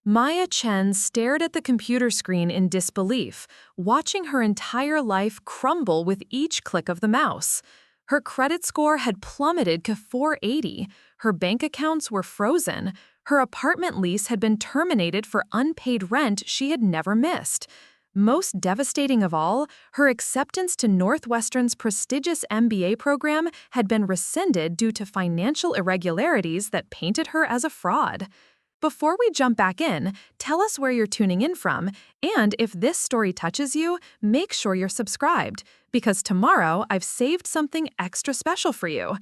Maya Chen stared at the computer screen in disbelief, watching her entire life crumble with each click of the mouse. Her credit score had plummeted to 480, her bank accounts were frozen, her apartment lease had been terminated for unpaid rent she had never missed. Most devastating of all, her acceptance to Northwestern's prestigious MBA program had been rescinded due to financial irregularities that painted her as a fraud. Before we jump back in, tell us where you're tuning in from, and if this story touches you, make sure you're subscribed, because tomorrow I've saved something extra special for you.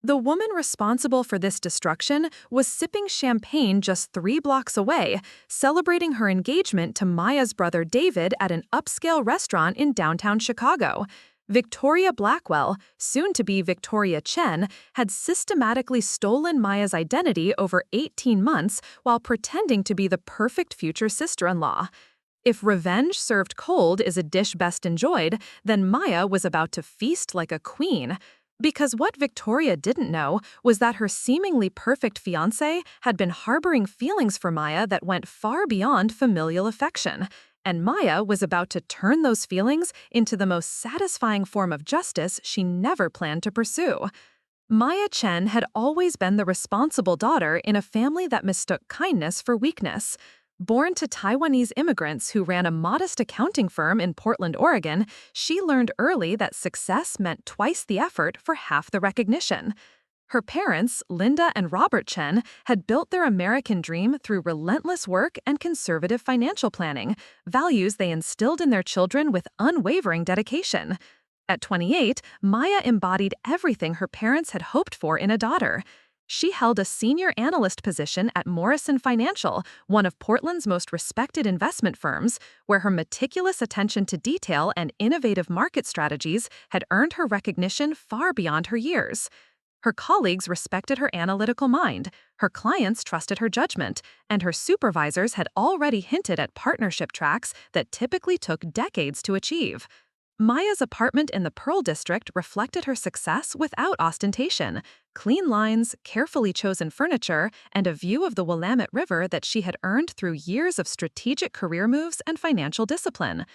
The woman responsible for this destruction was sipping champagne just 3 blocks away, celebrating her engagement to Maya's brother David at an upscale restaurant in downtown Chicago. Victoria Blackwell, soon to be Victoria Chen, had systematically stolen Maya's identity over 18 months while pretending to be the perfect future sister-in-law. If revenge served cold is a dish best enjoyed, then Maya was about to feast like a queen. Because what Victoria didn't know was that her seemingly perfect fiancé had been harboring feelings for Maya that went far beyond familial affection. And Maya was about to turn those feelings into the most satisfying form of justice she never planned to pursue. Maya Chen had always been the responsible daughter in a family that mistook kindness for weakness. Born to Taiwanese immigrants who ran a modest accounting firm in Portland, Oregon, she learned early that success meant twice the effort for half the recognition. Her parents, Linda and Robert Chen, had built their American dream through relentless work and conservative financial planning, values they instilled in their children with unwavering dedication. At 28, Maya embodied everything her parents had hoped for in a daughter. She held a senior analyst position at Morrison Financial, one of Portland's most respected investment firms, where her meticulous attention to detail and innovative market strategies had earned her recognition far beyond her years. Her colleagues respected her analytical mind, her clients trusted her judgment, and her supervisors had already hinted at partnership tracks that typically took decades to achieve. Maya's apartment in the Pearl District reflected her success without ostentation: clean lines, carefully chosen furniture, and a view of the Willamette River that she had earned through years of strategic career moves and financial discipline.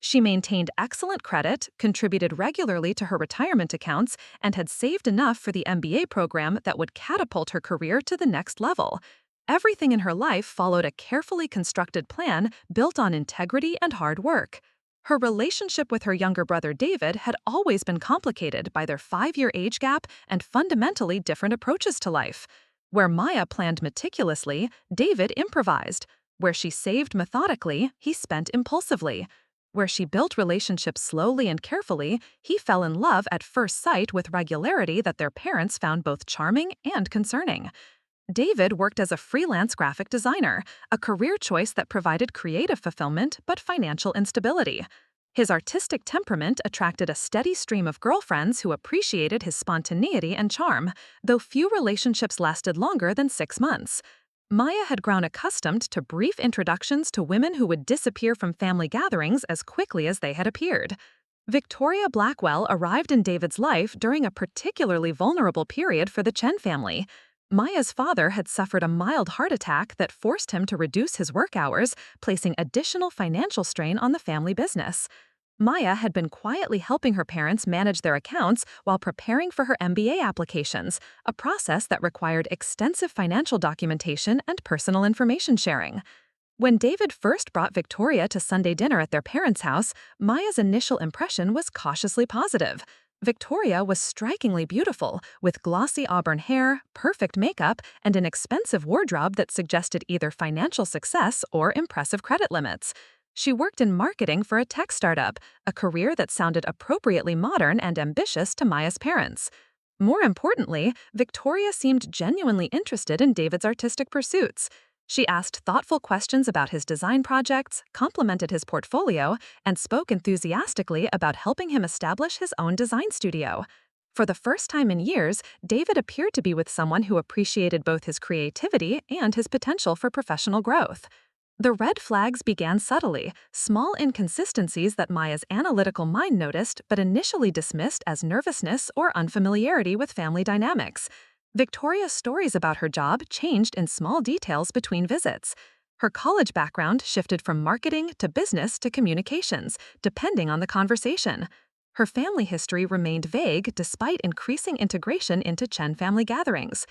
She maintained excellent credit, contributed regularly to her retirement accounts, and had saved enough for the MBA program that would catapult her career to the next level. Everything in her life followed a carefully constructed plan built on integrity and hard work. Her relationship with her younger brother David had always been complicated by their 5-year age gap and fundamentally different approaches to life. Where Maya planned meticulously, David improvised. Where she saved methodically, he spent impulsively. Where she built relationships slowly and carefully, he fell in love at first sight with regularity that their parents found both charming and concerning. David worked as a freelance graphic designer, a career choice that provided creative fulfillment but financial instability. His artistic temperament attracted a steady stream of girlfriends who appreciated his spontaneity and charm, though few relationships lasted longer than 6 months. Maya had grown accustomed to brief introductions to women who would disappear from family gatherings as quickly as they had appeared. Victoria Blackwell arrived in David's life during a particularly vulnerable period for the Chen family. Maya's father had suffered a mild heart attack that forced him to reduce his work hours, placing additional financial strain on the family business. Maya had been quietly helping her parents manage their accounts while preparing for her MBA applications, a process that required extensive financial documentation and personal information sharing. When David first brought Victoria to Sunday dinner at their parents' house, Maya's initial impression was cautiously positive. Victoria was strikingly beautiful, with glossy auburn hair, perfect makeup, and an expensive wardrobe that suggested either financial success or impressive credit limits. She worked in marketing for a tech startup, a career that sounded appropriately modern and ambitious to Maya's parents. More importantly, Victoria seemed genuinely interested in David's artistic pursuits. She asked thoughtful questions about his design projects, complimented his portfolio, and spoke enthusiastically about helping him establish his own design studio. For the first time in years, David appeared to be with someone who appreciated both his creativity and his potential for professional growth. The red flags began subtly, small inconsistencies that Maya's analytical mind noticed but initially dismissed as nervousness or unfamiliarity with family dynamics. Victoria's stories about her job changed in small details between visits. Her college background shifted from marketing to business to communications, depending on the conversation. Her family history remained vague despite increasing integration into Chen family gatherings.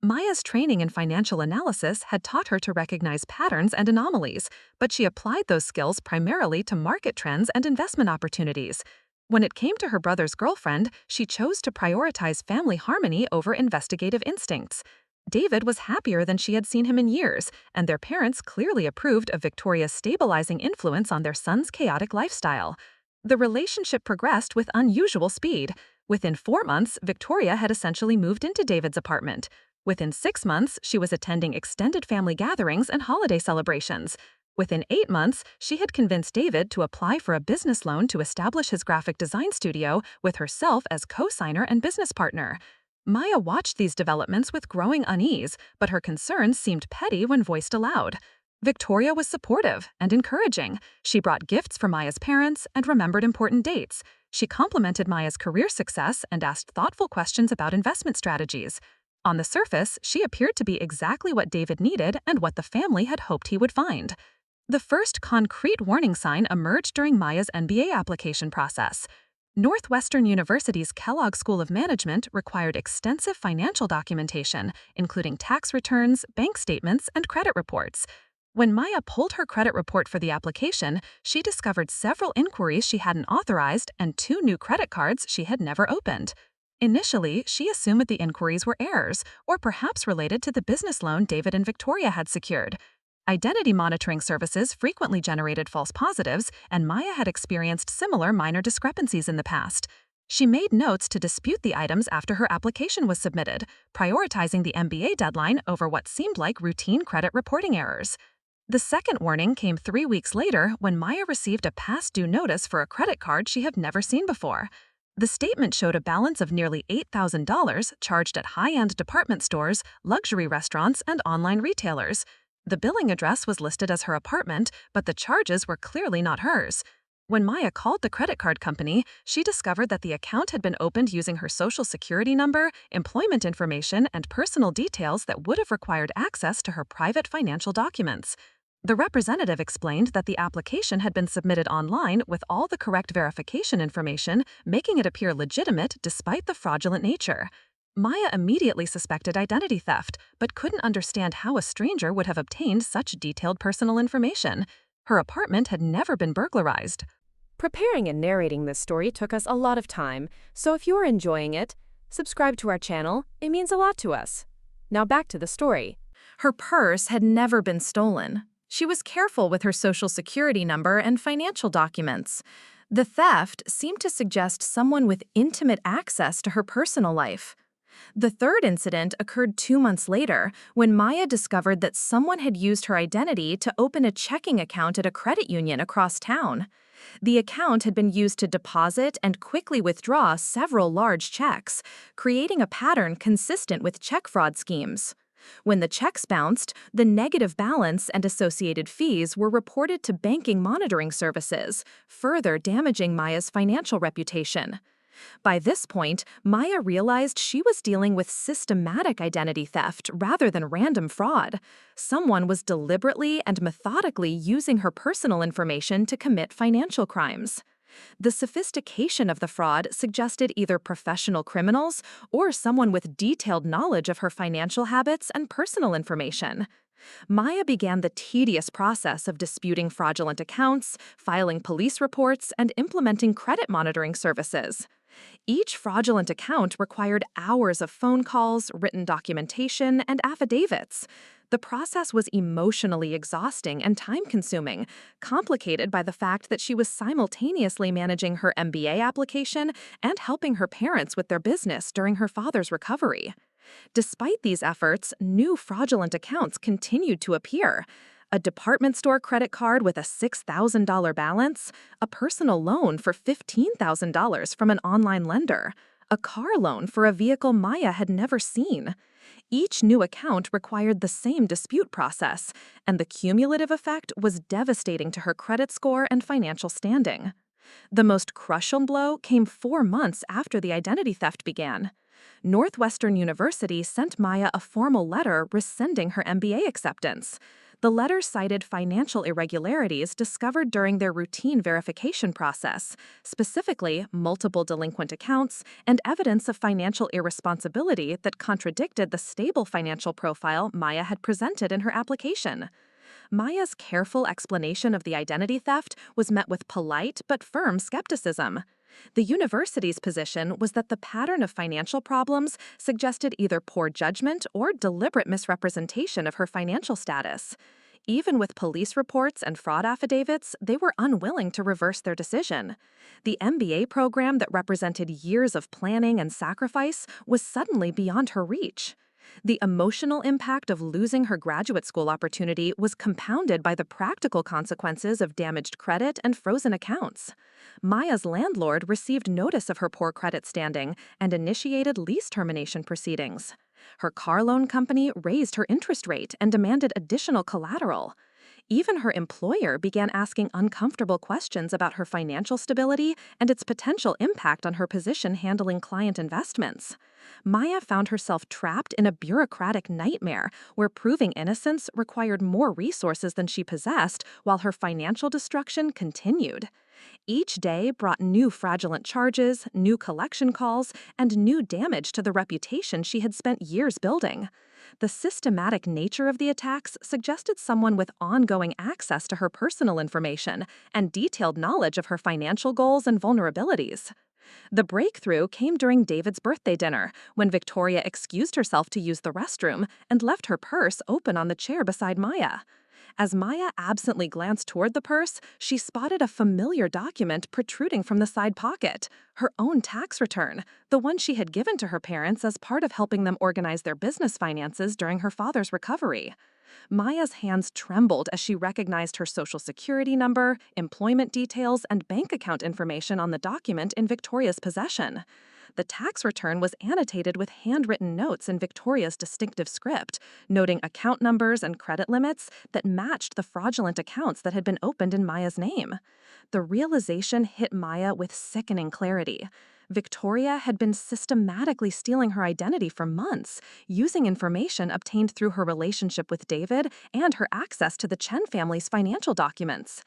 Maya's training in financial analysis had taught her to recognize patterns and anomalies, but she applied those skills primarily to market trends and investment opportunities. When it came to her brother's girlfriend, she chose to prioritize family harmony over investigative instincts. David was happier than she had seen him in years, and their parents clearly approved of Victoria's stabilizing influence on their son's chaotic lifestyle. The relationship progressed with unusual speed. Within 4 months, Victoria had essentially moved into David's apartment. Within 6 months, she was attending extended family gatherings and holiday celebrations. Within 8 months, she had convinced David to apply for a business loan to establish his graphic design studio with herself as co-signer and business partner. Maya watched these developments with growing unease, but her concerns seemed petty when voiced aloud. Victoria was supportive and encouraging. She brought gifts for Maya's parents and remembered important dates. She complimented Maya's career success and asked thoughtful questions about investment strategies. On the surface, she appeared to be exactly what David needed and what the family had hoped he would find. The first concrete warning sign emerged during Maya's MBA application process. Northwestern University's Kellogg School of Management required extensive financial documentation, including tax returns, bank statements, and credit reports. When Maya pulled her credit report for the application, she discovered several inquiries she hadn't authorized and 2 new credit cards she had never opened. Initially, she assumed the inquiries were errors, or perhaps related to the business loan David and Victoria had secured. Identity monitoring services frequently generated false positives, and Maya had experienced similar minor discrepancies in the past. She made notes to dispute the items after her application was submitted, prioritizing the MBA deadline over what seemed like routine credit reporting errors. The second warning came 3 weeks later when Maya received a past due notice for a credit card she had never seen before. The statement showed a balance of nearly $8,000 charged at high-end department stores, luxury restaurants, and online retailers. The billing address was listed as her apartment, but the charges were clearly not hers. When Maya called the credit card company, she discovered that the account had been opened using her social security number, employment information, and personal details that would have required access to her private financial documents. The representative explained that the application had been submitted online with all the correct verification information, making it appear legitimate despite the fraudulent nature. Maya immediately suspected identity theft, but couldn't understand how a stranger would have obtained such detailed personal information. Her apartment had never been burglarized. Preparing and narrating this story took us a lot of time, so if you are enjoying it, subscribe to our channel. It means a lot to us. Now back to the story. Her purse had never been stolen. She was careful with her social security number and financial documents. The theft seemed to suggest someone with intimate access to her personal life. The third incident occurred 2 months later when Maya discovered that someone had used her identity to open a checking account at a credit union across town. The account had been used to deposit and quickly withdraw several large checks, creating a pattern consistent with check fraud schemes. When the checks bounced, the negative balance and associated fees were reported to banking monitoring services, further damaging Maya's financial reputation. By this point, Maya realized she was dealing with systematic identity theft rather than random fraud. Someone was deliberately and methodically using her personal information to commit financial crimes. The sophistication of the fraud suggested either professional criminals or someone with detailed knowledge of her financial habits and personal information. Maya began the tedious process of disputing fraudulent accounts, filing police reports, and implementing credit monitoring services. Each fraudulent account required hours of phone calls, written documentation, and affidavits. The process was emotionally exhausting and time-consuming, complicated by the fact that she was simultaneously managing her MBA application and helping her parents with their business during her father's recovery. Despite these efforts, new fraudulent accounts continued to appear. A department store credit card with a $6,000 balance, a personal loan for $15,000 from an online lender, a car loan for a vehicle Maya had never seen. Each new account required the same dispute process, and the cumulative effect was devastating to her credit score and financial standing. The most crushing blow came 4 months after the identity theft began. Northwestern University sent Maya a formal letter rescinding her MBA acceptance. The letter cited financial irregularities discovered during their routine verification process, specifically multiple delinquent accounts and evidence of financial irresponsibility that contradicted the stable financial profile Maya had presented in her application. Maya's careful explanation of the identity theft was met with polite but firm skepticism. The university's position was that the pattern of financial problems suggested either poor judgment or deliberate misrepresentation of her financial status. Even with police reports and fraud affidavits, they were unwilling to reverse their decision. The MBA program that represented years of planning and sacrifice was suddenly beyond her reach. The emotional impact of losing her graduate school opportunity was compounded by the practical consequences of damaged credit and frozen accounts. Maya's landlord received notice of her poor credit standing and initiated lease termination proceedings. Her car loan company raised her interest rate and demanded additional collateral. Even her employer began asking uncomfortable questions about her financial stability and its potential impact on her position handling client investments. Maya found herself trapped in a bureaucratic nightmare where proving innocence required more resources than she possessed while her financial destruction continued. Each day brought new fraudulent charges, new collection calls, and new damage to the reputation she had spent years building. The systematic nature of the attacks suggested someone with ongoing access to her personal information and detailed knowledge of her financial goals and vulnerabilities. The breakthrough came during David's birthday dinner, when Victoria excused herself to use the restroom and left her purse open on the chair beside Maya. As Maya absently glanced toward the purse, she spotted a familiar document protruding from the side pocket, her own tax return, the one she had given to her parents as part of helping them organize their business finances during her father's recovery. Maya's hands trembled as she recognized her social security number, employment details, and bank account information on the document in Victoria's possession. The tax return was annotated with handwritten notes in Victoria's distinctive script, noting account numbers and credit limits that matched the fraudulent accounts that had been opened in Maya's name. The realization hit Maya with sickening clarity. Victoria had been systematically stealing her identity for months, using information obtained through her relationship with David and her access to the Chen family's financial documents.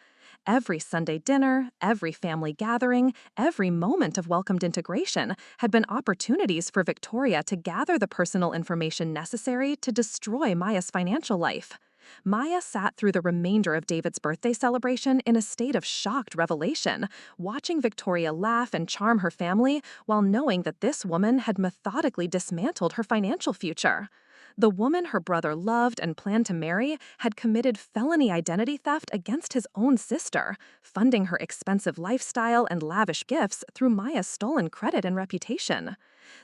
Every Sunday dinner, every family gathering, every moment of welcomed integration had been opportunities for Victoria to gather the personal information necessary to destroy Maya's financial life. Maya sat through the remainder of David's birthday celebration in a state of shocked revelation, watching Victoria laugh and charm her family while knowing that this woman had methodically dismantled her financial future. The woman her brother loved and planned to marry had committed felony identity theft against his own sister, funding her expensive lifestyle and lavish gifts through Maya's stolen credit and reputation.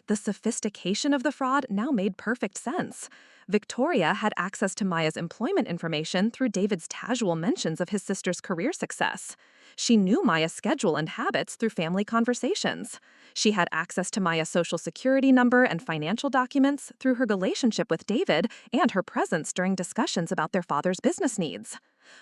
The sophistication of the fraud now made perfect sense. Victoria had access to Maya's employment information through David's casual mentions of his sister's career success. She knew Maya's schedule and habits through family conversations. She had access to Maya's social security number and financial documents through her relationship with David and her presence during discussions about their father's business needs.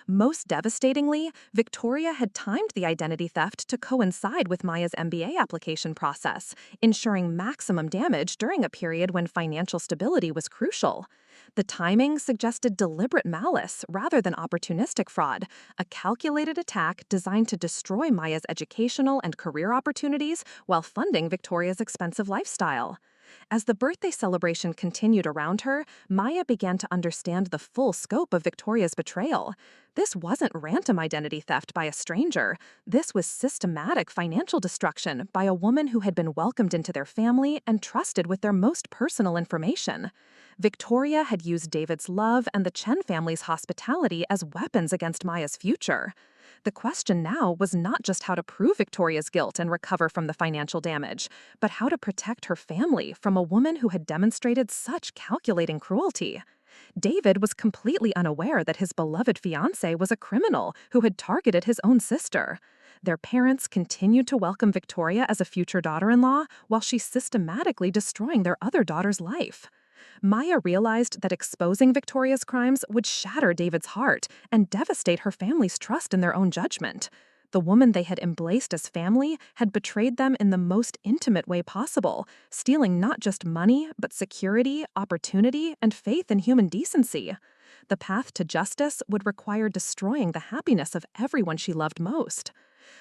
Most devastatingly, Victoria had timed the identity theft to coincide with Maya's MBA application process, ensuring maximum damage during a period when financial stability was crucial. The timing suggested deliberate malice rather than opportunistic fraud, a calculated attack designed to destroy Maya's educational and career opportunities while funding Victoria's expensive lifestyle. As the birthday celebration continued around her, Maya began to understand the full scope of Victoria's betrayal. This wasn't random identity theft by a stranger. This was systematic financial destruction by a woman who had been welcomed into their family and trusted with their most personal information. Victoria had used David's love and the Chen family's hospitality as weapons against Maya's future. The question now was not just how to prove Victoria's guilt and recover from the financial damage, but how to protect her family from a woman who had demonstrated such calculating cruelty. David was completely unaware that his beloved fiancé was a criminal who had targeted his own sister. Their parents continued to welcome Victoria as a future daughter-in-law while she systematically destroying their other daughter's life. Maya realized that exposing Victoria's crimes would shatter David's heart and devastate her family's trust in their own judgment. The woman they had embraced as family had betrayed them in the most intimate way possible, stealing not just money, but security, opportunity, and faith in human decency. The path to justice would require destroying the happiness of everyone she loved most.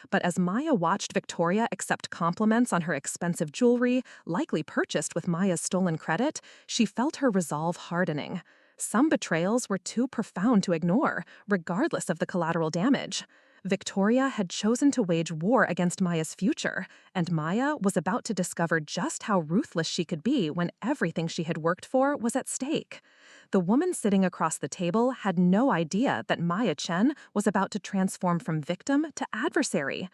But as Maya watched Victoria accept compliments on her expensive jewelry, likely purchased with Maya's stolen credit, she felt her resolve hardening. Some betrayals were too profound to ignore, regardless of the collateral damage. Victoria had chosen to wage war against Maya's future, and Maya was about to discover just how ruthless she could be when everything she had worked for was at stake. The woman sitting across the table had no idea that Maya Chen was about to transform from victim to adversary.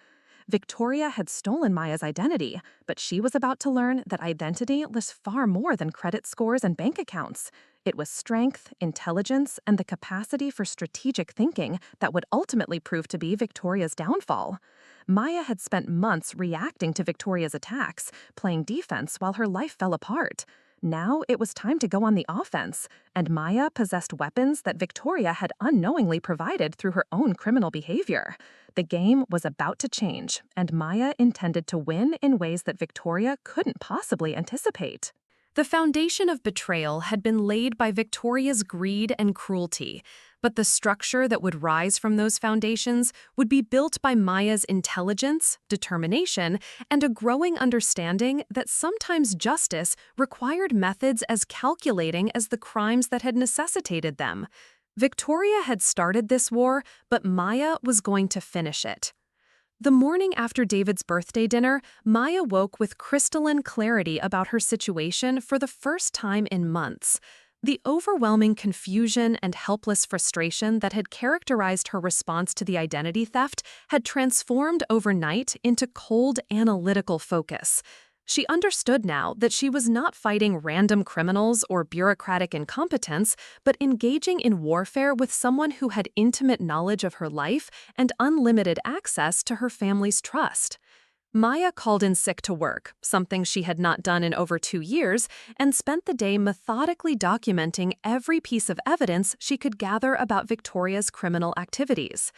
Victoria had stolen Maya's identity, but she was about to learn that identity was far more than credit scores and bank accounts. It was strength, intelligence, and the capacity for strategic thinking that would ultimately prove to be Victoria's downfall. Maya had spent months reacting to Victoria's attacks, playing defense while her life fell apart. Now it was time to go on the offense, and Maya possessed weapons that Victoria had unknowingly provided through her own criminal behavior. The game was about to change, and Maya intended to win in ways that Victoria couldn't possibly anticipate. The foundation of betrayal had been laid by Victoria's greed and cruelty, but the structure that would rise from those foundations would be built by Maya's intelligence, determination, and a growing understanding that sometimes justice required methods as calculating as the crimes that had necessitated them. Victoria had started this war, but Maya was going to finish it. The morning after David's birthday dinner, Maya woke with crystalline clarity about her situation for the first time in months. The overwhelming confusion and helpless frustration that had characterized her response to the identity theft had transformed overnight into cold, analytical focus. She understood now that she was not fighting random criminals or bureaucratic incompetence, but engaging in warfare with someone who had intimate knowledge of her life and unlimited access to her family's trust. Maya called in sick to work, something she had not done in over 2 years, and spent the day methodically documenting every piece of evidence she could gather about Victoria's criminal activities.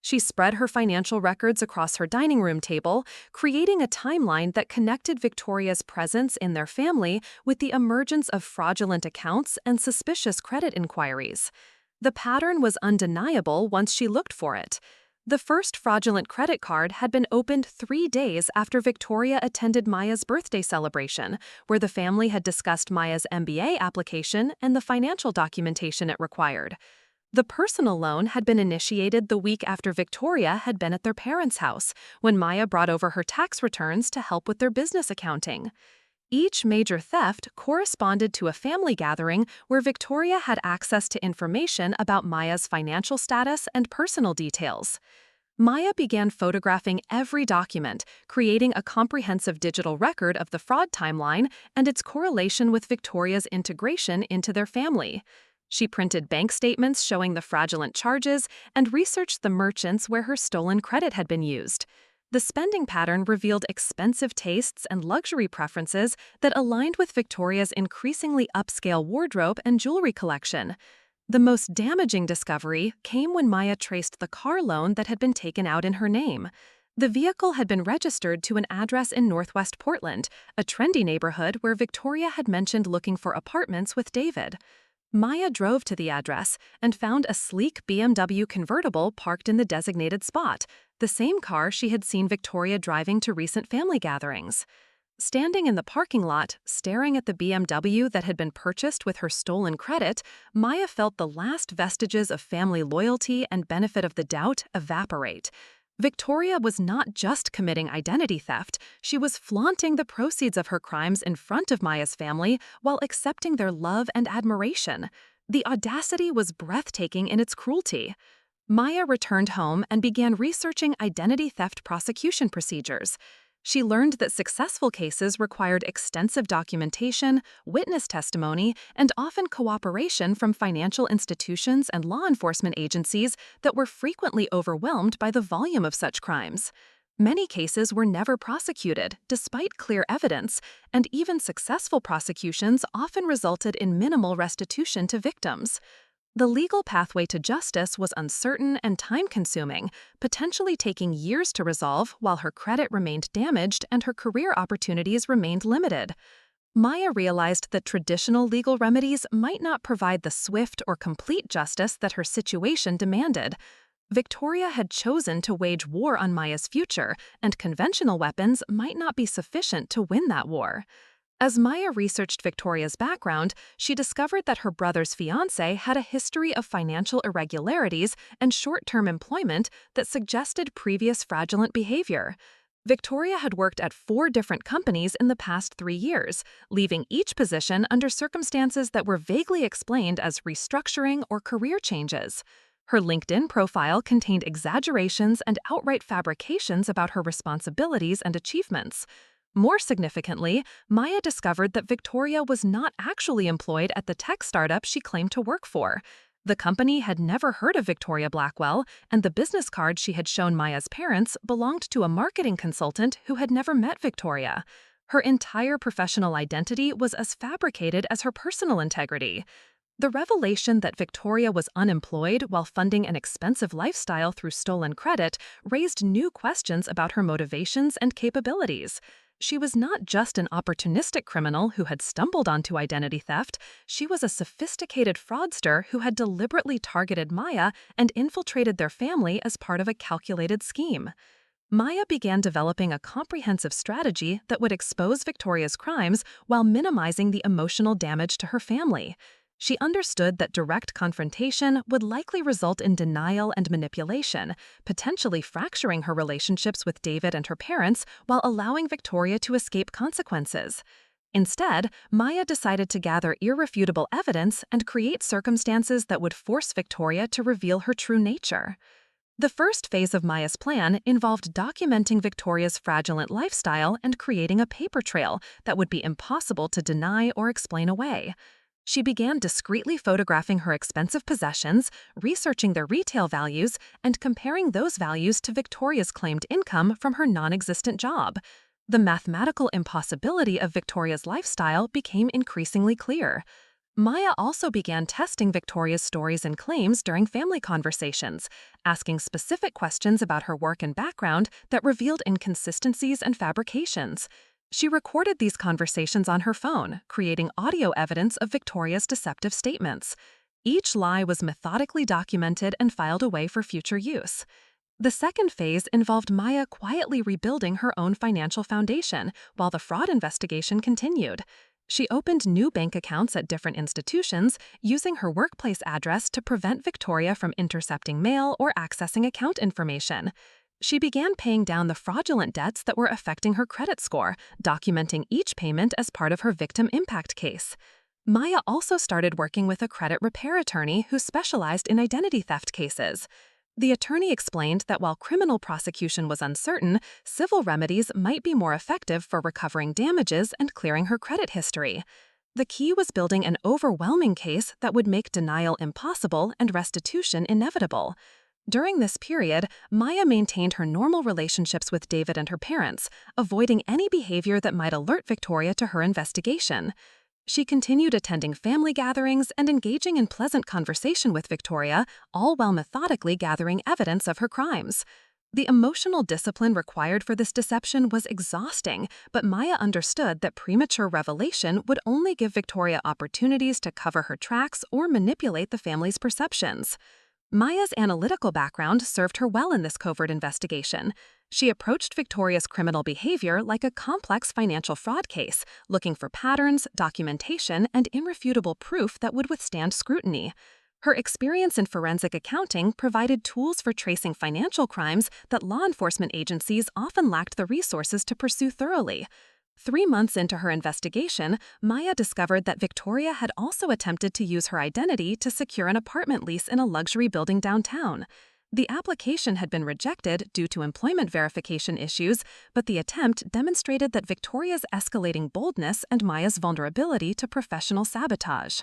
She spread her financial records across her dining room table, creating a timeline that connected Victoria's presence in their family with the emergence of fraudulent accounts and suspicious credit inquiries. The pattern was undeniable once she looked for it. The first fraudulent credit card had been opened 3 days after Victoria attended Maya's birthday celebration, where the family had discussed Maya's MBA application and the financial documentation it required. The personal loan had been initiated the week after Victoria had been at their parents' house, when Maya brought over her tax returns to help with their business accounting. Each major theft corresponded to a family gathering where Victoria had access to information about Maya's financial status and personal details. Maya began photographing every document, creating a comprehensive digital record of the fraud timeline and its correlation with Victoria's integration into their family. She printed bank statements showing the fraudulent charges and researched the merchants where her stolen credit had been used. The spending pattern revealed expensive tastes and luxury preferences that aligned with Victoria's increasingly upscale wardrobe and jewelry collection. The most damaging discovery came when Maya traced the car loan that had been taken out in her name. The vehicle had been registered to an address in Northwest Portland, a trendy neighborhood where Victoria had mentioned looking for apartments with David. Maya drove to the address and found a sleek BMW convertible parked in the designated spot, the same car she had seen Victoria driving to recent family gatherings. Standing in the parking lot, staring at the BMW that had been purchased with her stolen credit, Maya felt the last vestiges of family loyalty and benefit of the doubt evaporate. Victoria was not just committing identity theft, she was flaunting the proceeds of her crimes in front of Maya's family while accepting their love and admiration. The audacity was breathtaking in its cruelty. Maya returned home and began researching identity theft prosecution procedures. She learned that successful cases required extensive documentation, witness testimony, and often cooperation from financial institutions and law enforcement agencies that were frequently overwhelmed by the volume of such crimes. Many cases were never prosecuted, despite clear evidence, and even successful prosecutions often resulted in minimal restitution to victims. The legal pathway to justice was uncertain and time-consuming, potentially taking years to resolve while her credit remained damaged and her career opportunities remained limited. Maya realized that traditional legal remedies might not provide the swift or complete justice that her situation demanded. Victoria had chosen to wage war on Maya's future, and conventional weapons might not be sufficient to win that war. As Maya researched Victoria's background, she discovered that her brother's fiancé had a history of financial irregularities and short-term employment that suggested previous fraudulent behavior. Victoria had worked at 4 different companies in the past 3 years, leaving each position under circumstances that were vaguely explained as restructuring or career changes. Her LinkedIn profile contained exaggerations and outright fabrications about her responsibilities and achievements. More significantly, Maya discovered that Victoria was not actually employed at the tech startup she claimed to work for. The company had never heard of Victoria Blackwell, and the business card she had shown Maya's parents belonged to a marketing consultant who had never met Victoria. Her entire professional identity was as fabricated as her personal integrity. The revelation that Victoria was unemployed while funding an expensive lifestyle through stolen credit raised new questions about her motivations and capabilities. She was not just an opportunistic criminal who had stumbled onto identity theft, she was a sophisticated fraudster who had deliberately targeted Maya and infiltrated their family as part of a calculated scheme. Maya began developing a comprehensive strategy that would expose Victoria's crimes while minimizing the emotional damage to her family. She understood that direct confrontation would likely result in denial and manipulation, potentially fracturing her relationships with David and her parents while allowing Victoria to escape consequences. Instead, Maya decided to gather irrefutable evidence and create circumstances that would force Victoria to reveal her true nature. The first phase of Maya's plan involved documenting Victoria's fraudulent lifestyle and creating a paper trail that would be impossible to deny or explain away. She began discreetly photographing her expensive possessions, researching their retail values, and comparing those values to Victoria's claimed income from her non-existent job. The mathematical impossibility of Victoria's lifestyle became increasingly clear. Maya also began testing Victoria's stories and claims during family conversations, asking specific questions about her work and background that revealed inconsistencies and fabrications. She recorded these conversations on her phone, creating audio evidence of Victoria's deceptive statements. Each lie was methodically documented and filed away for future use. The second phase involved Maya quietly rebuilding her own financial foundation while the fraud investigation continued. She opened new bank accounts at different institutions, using her workplace address to prevent Victoria from intercepting mail or accessing account information. She began paying down the fraudulent debts that were affecting her credit score, documenting each payment as part of her victim impact case. Maya also started working with a credit repair attorney who specialized in identity theft cases. The attorney explained that while criminal prosecution was uncertain, civil remedies might be more effective for recovering damages and clearing her credit history. The key was building an overwhelming case that would make denial impossible and restitution inevitable. During this period, Maya maintained her normal relationships with David and her parents, avoiding any behavior that might alert Victoria to her investigation. She continued attending family gatherings and engaging in pleasant conversation with Victoria, all while methodically gathering evidence of her crimes. The emotional discipline required for this deception was exhausting, but Maya understood that premature revelation would only give Victoria opportunities to cover her tracks or manipulate the family's perceptions. Maya's analytical background served her well in this covert investigation. She approached Victoria's criminal behavior like a complex financial fraud case, looking for patterns, documentation, and irrefutable proof that would withstand scrutiny. Her experience in forensic accounting provided tools for tracing financial crimes that law enforcement agencies often lacked the resources to pursue thoroughly. 3 months into her investigation, Maya discovered that Victoria had also attempted to use her identity to secure an apartment lease in a luxury building downtown. The application had been rejected due to employment verification issues, but the attempt demonstrated that Victoria's escalating boldness and Maya's vulnerability to professional sabotage.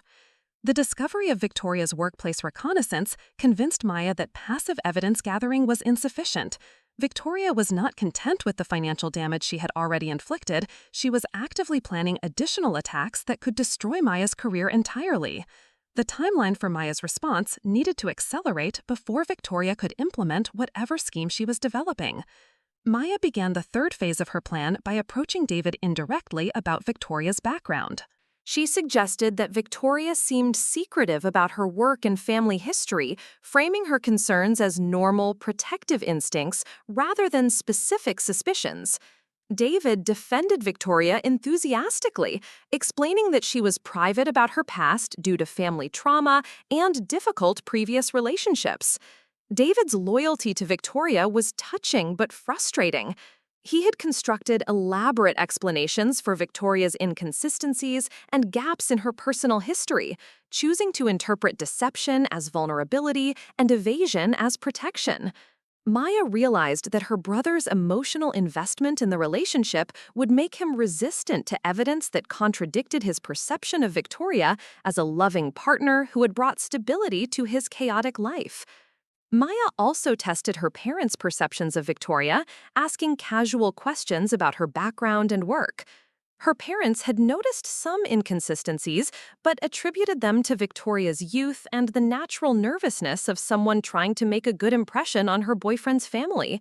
The discovery of Victoria's workplace reconnaissance convinced Maya that passive evidence gathering was insufficient. Victoria was not content with the financial damage she had already inflicted. She was actively planning additional attacks that could destroy Maya's career entirely. The timeline for Maya's response needed to accelerate before Victoria could implement whatever scheme she was developing. Maya began the third phase of her plan by approaching David indirectly about Victoria's background. She suggested that Victoria seemed secretive about her work and family history, framing her concerns as normal, protective instincts rather than specific suspicions. David defended Victoria enthusiastically, explaining that she was private about her past due to family trauma and difficult previous relationships. David's loyalty to Victoria was touching but frustrating. He had constructed elaborate explanations for Victoria's inconsistencies and gaps in her personal history, choosing to interpret deception as vulnerability and evasion as protection. Maya realized that her brother's emotional investment in the relationship would make him resistant to evidence that contradicted his perception of Victoria as a loving partner who had brought stability to his chaotic life. Maya also tested her parents' perceptions of Victoria, asking casual questions about her background and work. Her parents had noticed some inconsistencies, but attributed them to Victoria's youth and the natural nervousness of someone trying to make a good impression on her boyfriend's family.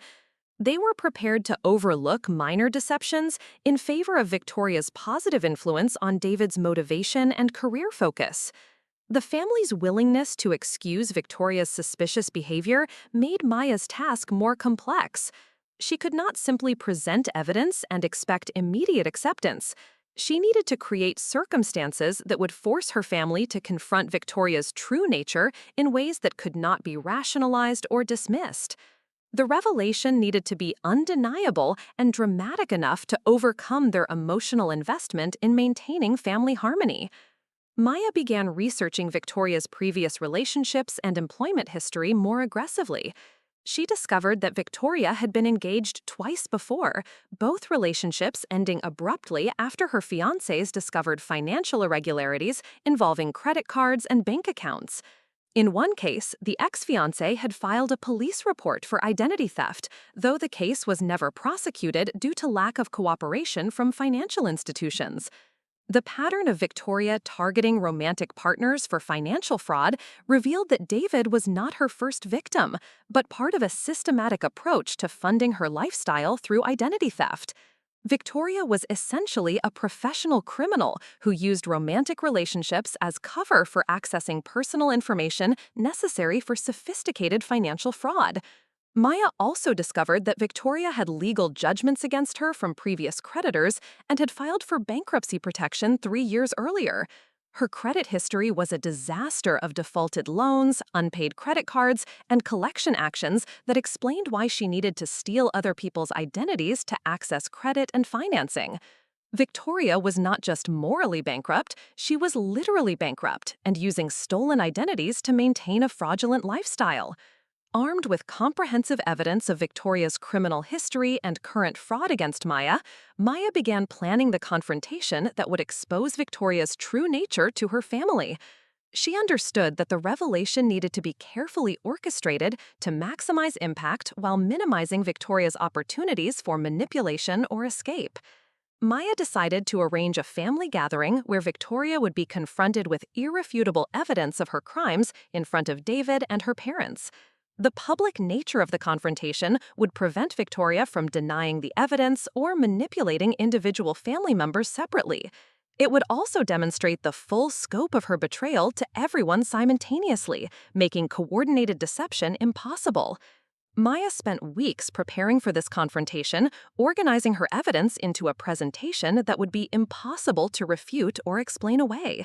They were prepared to overlook minor deceptions in favor of Victoria's positive influence on David's motivation and career focus. The family's willingness to excuse Victoria's suspicious behavior made Maya's task more complex. She could not simply present evidence and expect immediate acceptance. She needed to create circumstances that would force her family to confront Victoria's true nature in ways that could not be rationalized or dismissed. The revelation needed to be undeniable and dramatic enough to overcome their emotional investment in maintaining family harmony. Maya began researching Victoria's previous relationships and employment history more aggressively. She discovered that Victoria had been engaged twice before, both relationships ending abruptly after her fiancés discovered financial irregularities involving credit cards and bank accounts. In one case, the ex-fiancé had filed a police report for identity theft, though the case was never prosecuted due to lack of cooperation from financial institutions. The pattern of Victoria targeting romantic partners for financial fraud revealed that David was not her first victim, but part of a systematic approach to funding her lifestyle through identity theft. Victoria was essentially a professional criminal who used romantic relationships as cover for accessing personal information necessary for sophisticated financial fraud. Maya also discovered that Victoria had legal judgments against her from previous creditors and had filed for bankruptcy protection 3 years earlier. Her credit history was a disaster of defaulted loans, unpaid credit cards, and collection actions that explained why she needed to steal other people's identities to access credit and financing. Victoria was not just morally bankrupt, she was literally bankrupt and using stolen identities to maintain a fraudulent lifestyle. Armed with comprehensive evidence of Victoria's criminal history and current fraud against Maya, Maya began planning the confrontation that would expose Victoria's true nature to her family. She understood that the revelation needed to be carefully orchestrated to maximize impact while minimizing Victoria's opportunities for manipulation or escape. Maya decided to arrange a family gathering where Victoria would be confronted with irrefutable evidence of her crimes in front of David and her parents. The public nature of the confrontation would prevent Victoria from denying the evidence or manipulating individual family members separately. It would also demonstrate the full scope of her betrayal to everyone simultaneously, making coordinated deception impossible. Maya spent weeks preparing for this confrontation, organizing her evidence into a presentation that would be impossible to refute or explain away.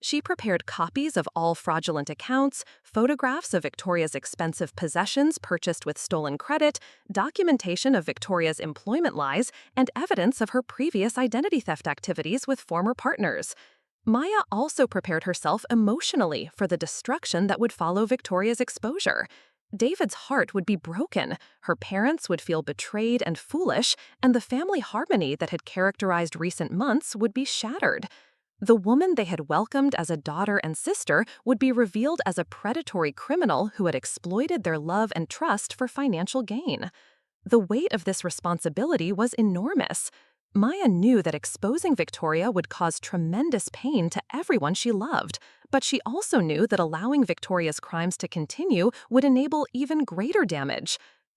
She prepared copies of all fraudulent accounts, photographs of Victoria's expensive possessions purchased with stolen credit, documentation of Victoria's employment lies, and evidence of her previous identity theft activities with former partners. Maya also prepared herself emotionally for the destruction that would follow Victoria's exposure. David's heart would be broken, her parents would feel betrayed and foolish, and the family harmony that had characterized recent months would be shattered. The woman they had welcomed as a daughter and sister would be revealed as a predatory criminal who had exploited their love and trust for financial gain. The weight of this responsibility was enormous. Maya knew that exposing Victoria would cause tremendous pain to everyone she loved, but she also knew that allowing Victoria's crimes to continue would enable even greater damage.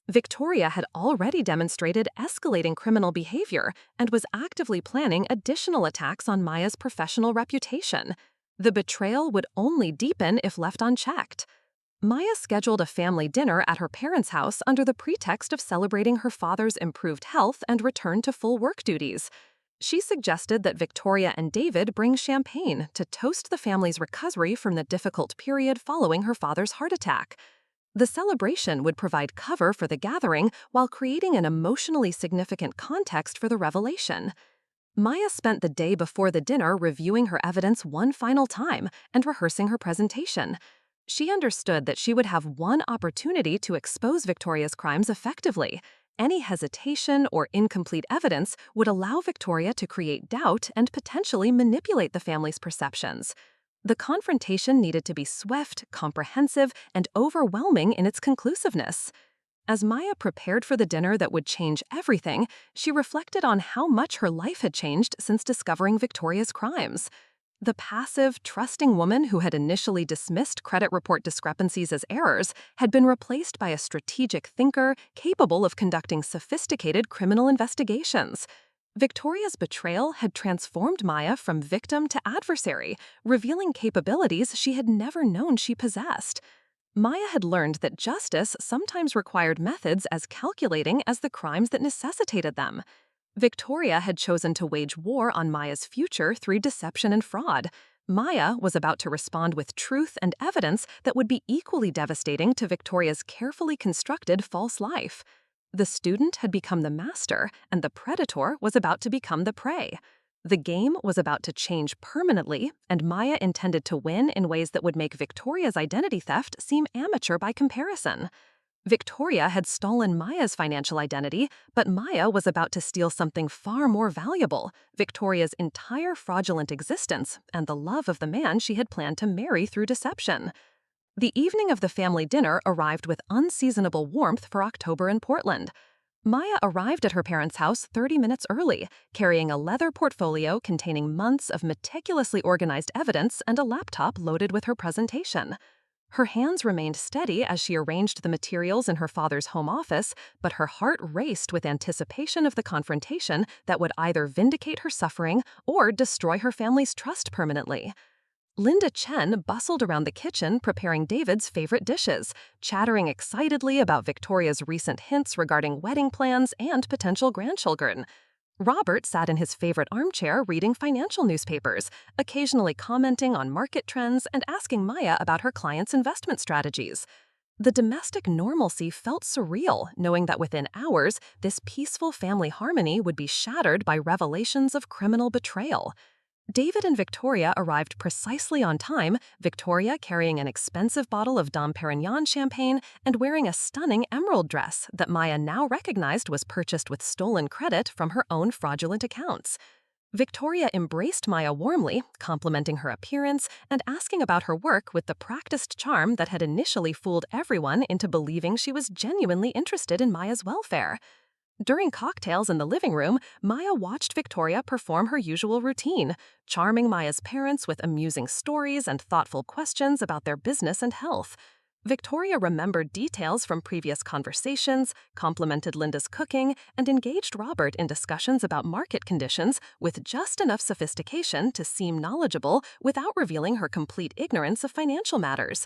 Victoria had already demonstrated escalating criminal behavior and was actively planning additional attacks on Maya's professional reputation. The betrayal would only deepen if left unchecked. Maya scheduled a family dinner at her parents' house under the pretext of celebrating her father's improved health and return to full work duties. She suggested that Victoria and David bring champagne to toast the family's recovery from the difficult period following her father's heart attack. The celebration would provide cover for the gathering while creating an emotionally significant context for the revelation. Maya spent the day before the dinner reviewing her evidence one final time and rehearsing her presentation. She understood that she would have one opportunity to expose Victoria's crimes effectively. Any hesitation or incomplete evidence would allow Victoria to create doubt and potentially manipulate the family's perceptions. The confrontation needed to be swift, comprehensive, and overwhelming in its conclusiveness. As Maya prepared for the dinner that would change everything, she reflected on how much her life had changed since discovering Victoria's crimes. The passive, trusting woman who had initially dismissed credit report discrepancies as errors had been replaced by a strategic thinker capable of conducting sophisticated criminal investigations. Victoria's betrayal had transformed Maya from victim to adversary, revealing capabilities she had never known she possessed. Maya had learned that justice sometimes required methods as calculating as the crimes that necessitated them. Victoria had chosen to wage war on Maya's future through deception and fraud. Maya was about to respond with truth and evidence that would be equally devastating to Victoria's carefully constructed false life. The student had become the master, and the predator was about to become the prey. The game was about to change permanently, and Maya intended to win in ways that would make Victoria's identity theft seem amateur by comparison. Victoria had stolen Maya's financial identity, but Maya was about to steal something far more valuable, Victoria's entire fraudulent existence and the love of the man she had planned to marry through deception. The evening of the family dinner arrived with unseasonable warmth for October in Portland. Maya arrived at her parents' house 30 minutes early, carrying a leather portfolio containing months of meticulously organized evidence and a laptop loaded with her presentation. Her hands remained steady as she arranged the materials in her father's home office, but her heart raced with anticipation of the confrontation that would either vindicate her suffering or destroy her family's trust permanently. Linda Chen bustled around the kitchen preparing David's favorite dishes, chattering excitedly about Victoria's recent hints regarding wedding plans and potential grandchildren. Robert sat in his favorite armchair reading financial newspapers, occasionally commenting on market trends and asking Maya about her clients' investment strategies. The domestic normalcy felt surreal, knowing that within hours, this peaceful family harmony would be shattered by revelations of criminal betrayal. David and Victoria arrived precisely on time, Victoria carrying an expensive bottle of Dom Perignon champagne and wearing a stunning emerald dress that Maya now recognized was purchased with stolen credit from her own fraudulent accounts. Victoria embraced Maya warmly, complimenting her appearance and asking about her work with the practiced charm that had initially fooled everyone into believing she was genuinely interested in Maya's welfare. During cocktails in the living room, Maya watched Victoria perform her usual routine, charming Maya's parents with amusing stories and thoughtful questions about their business and health. Victoria remembered details from previous conversations, complimented Linda's cooking, and engaged Robert in discussions about market conditions with just enough sophistication to seem knowledgeable without revealing her complete ignorance of financial matters.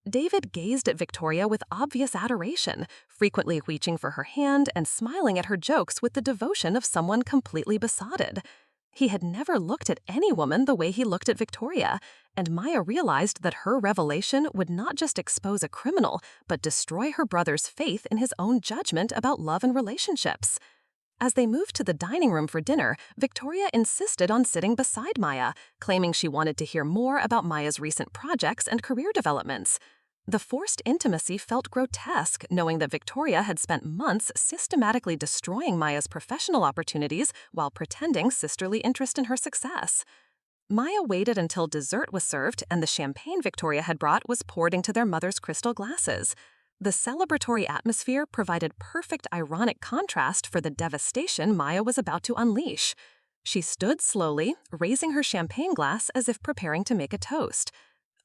David gazed at Victoria with obvious adoration, frequently reaching for her hand and smiling at her jokes with the devotion of someone completely besotted. He had never looked at any woman the way he looked at Victoria, and Maya realized that her revelation would not just expose a criminal, but destroy her brother's faith in his own judgment about love and relationships. As they moved to the dining room for dinner, Victoria insisted on sitting beside Maya, claiming she wanted to hear more about Maya's recent projects and career developments. The forced intimacy felt grotesque, knowing that Victoria had spent months systematically destroying Maya's professional opportunities while pretending sisterly interest in her success. Maya waited until dessert was served and the champagne Victoria had brought was poured into their mother's crystal glasses. The celebratory atmosphere provided perfect ironic contrast for the devastation Maya was about to unleash. She stood slowly, raising her champagne glass as if preparing to make a toast.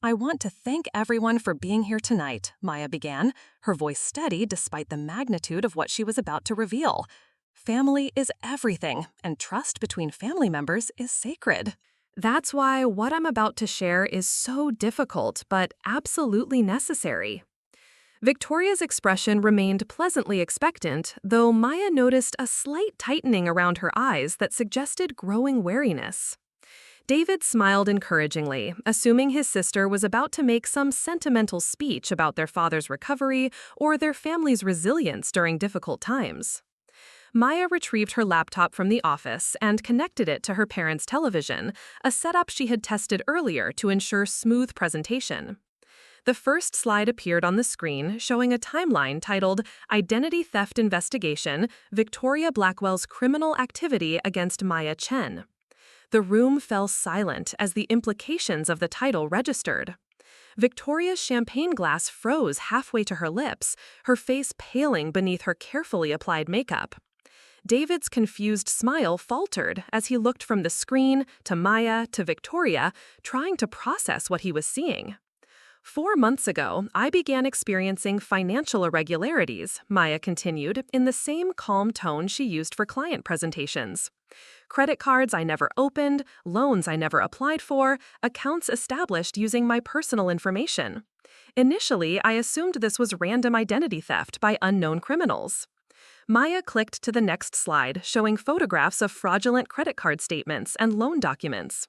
I want to thank everyone for being here tonight, Maya began, her voice steady despite the magnitude of what she was about to reveal. Family is everything, and trust between family members is sacred. That's why what I'm about to share is so difficult, but absolutely necessary. Victoria's expression remained pleasantly expectant, though Maya noticed a slight tightening around her eyes that suggested growing wariness. David smiled encouragingly, assuming his sister was about to make some sentimental speech about their father's recovery or their family's resilience during difficult times. Maya retrieved her laptop from the office and connected it to her parents' television, a setup she had tested earlier to ensure smooth presentation. The first slide appeared on the screen, showing a timeline titled Identity Theft Investigation, Victoria Blackwell's Criminal Activity Against Maya Chen. The room fell silent as the implications of the title registered. Victoria's champagne glass froze halfway to her lips, her face paling beneath her carefully applied makeup. David's confused smile faltered as he looked from the screen to Maya to Victoria, trying to process what he was seeing. 4 months ago, I began experiencing financial irregularities, Maya continued, in the same calm tone she used for client presentations. Credit cards I never opened, loans I never applied for, accounts established using my personal information. Initially, I assumed this was random identity theft by unknown criminals. Maya clicked to the next slide, showing photographs of fraudulent credit card statements and loan documents.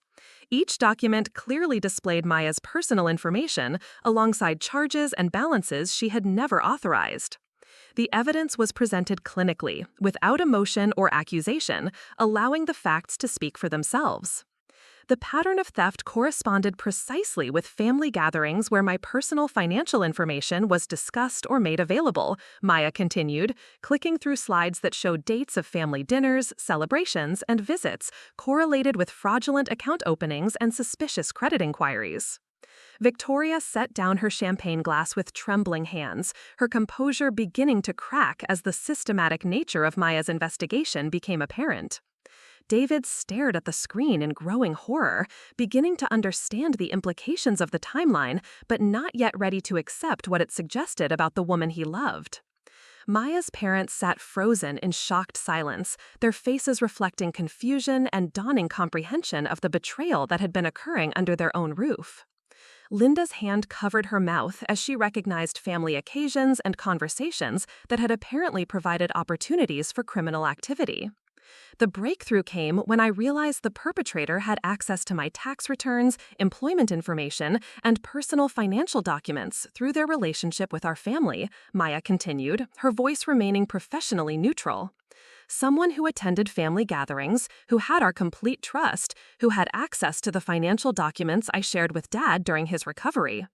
Each document clearly displayed Maya's personal information alongside charges and balances she had never authorized. The evidence was presented clinically, without emotion or accusation, allowing the facts to speak for themselves. The pattern of theft corresponded precisely with family gatherings where my personal financial information was discussed or made available, Maya continued, clicking through slides that showed dates of family dinners, celebrations, and visits correlated with fraudulent account openings and suspicious credit inquiries. Victoria set down her champagne glass with trembling hands, her composure beginning to crack as the systematic nature of Maya's investigation became apparent. David stared at the screen in growing horror, beginning to understand the implications of the timeline, but not yet ready to accept what it suggested about the woman he loved. Maya's parents sat frozen in shocked silence, their faces reflecting confusion and dawning comprehension of the betrayal that had been occurring under their own roof. Linda's hand covered her mouth as she recognized family occasions and conversations that had apparently provided opportunities for criminal activity. The breakthrough came when I realized the perpetrator had access to my tax returns, employment information, and personal financial documents through their relationship with our family, Maya continued, her voice remaining professionally neutral. Someone who attended family gatherings, who had our complete trust, who had access to the financial documents I shared with Dad during his recovery.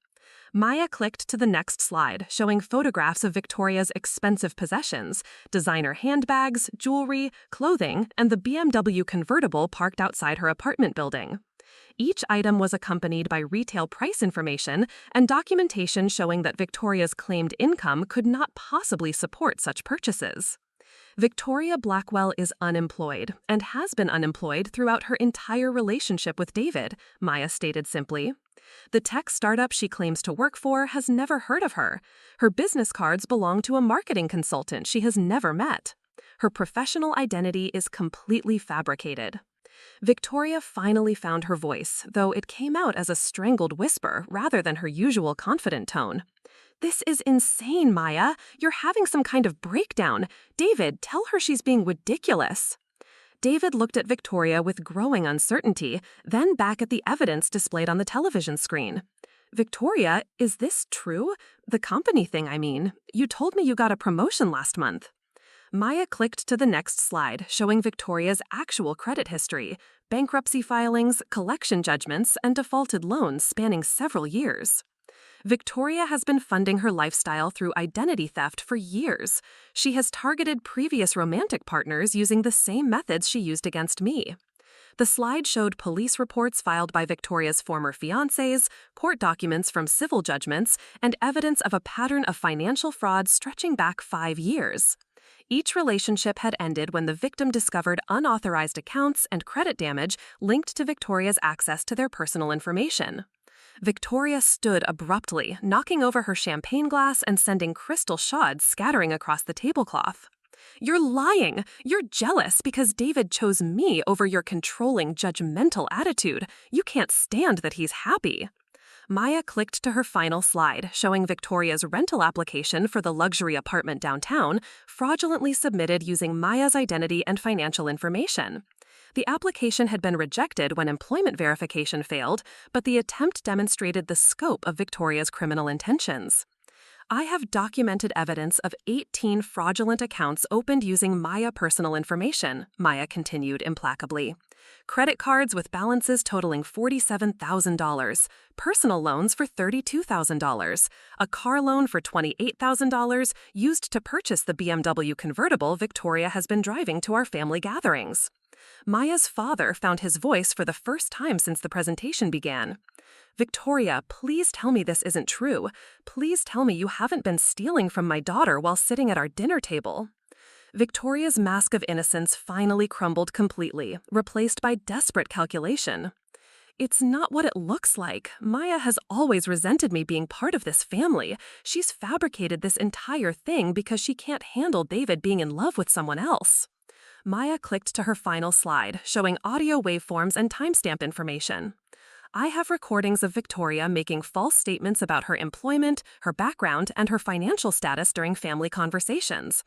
Maya clicked to the next slide, showing photographs of Victoria's expensive possessions, designer handbags, jewelry, clothing, and the BMW convertible parked outside her apartment building. Each item was accompanied by retail price information and documentation showing that Victoria's claimed income could not possibly support such purchases. Victoria Blackwell is unemployed and has been unemployed throughout her entire relationship with David, Maya stated simply. The tech startup she claims to work for has never heard of her. Her business cards belong to a marketing consultant she has never met. Her professional identity is completely fabricated. Victoria finally found her voice, though it came out as a strangled whisper rather than her usual confident tone. "This is insane, Maya. You're having some kind of breakdown. David, tell her she's being ridiculous." David looked at Victoria with growing uncertainty, then back at the evidence displayed on the television screen. "Victoria, is this true? The company thing, I mean. You told me you got a promotion last month." Maya clicked to the next slide, showing Victoria's actual credit history, bankruptcy filings, collection judgments, and defaulted loans spanning several years. Victoria has been funding her lifestyle through identity theft for years. She has targeted previous romantic partners using the same methods she used against me. The slide showed police reports filed by Victoria's former fiancés, court documents from civil judgments, and evidence of a pattern of financial fraud stretching back 5 years. Each relationship had ended when the victim discovered unauthorized accounts and credit damage linked to Victoria's access to their personal information. Victoria stood abruptly, knocking over her champagne glass and sending crystal shards scattering across the tablecloth. "You're lying! You're jealous because David chose me over your controlling, judgmental attitude. You can't stand that he's happy." Maya clicked to her final slide, showing Victoria's rental application for the luxury apartment downtown, fraudulently submitted using Maya's identity and financial information. The application had been rejected when employment verification failed, but the attempt demonstrated the scope of Victoria's criminal intentions. "I have documented evidence of 18 fraudulent accounts opened using Maya personal information," Maya continued implacably. "Credit cards with balances totaling $47,000, personal loans for $32,000, a car loan for $28,000 used to purchase the BMW convertible Victoria has been driving to our family gatherings." Maya's father found his voice for the first time since the presentation began. "Victoria, please tell me this isn't true. Please tell me you haven't been stealing from my daughter while sitting at our dinner table." Victoria's mask of innocence finally crumbled completely, replaced by desperate calculation. "It's not what it looks like. Maya has always resented me being part of this family. She's fabricated this entire thing because she can't handle David being in love with someone else." Maya clicked to her final slide, showing audio waveforms and timestamp information. "I have recordings of Victoria making false statements about her employment, her background, and her financial status during family conversations.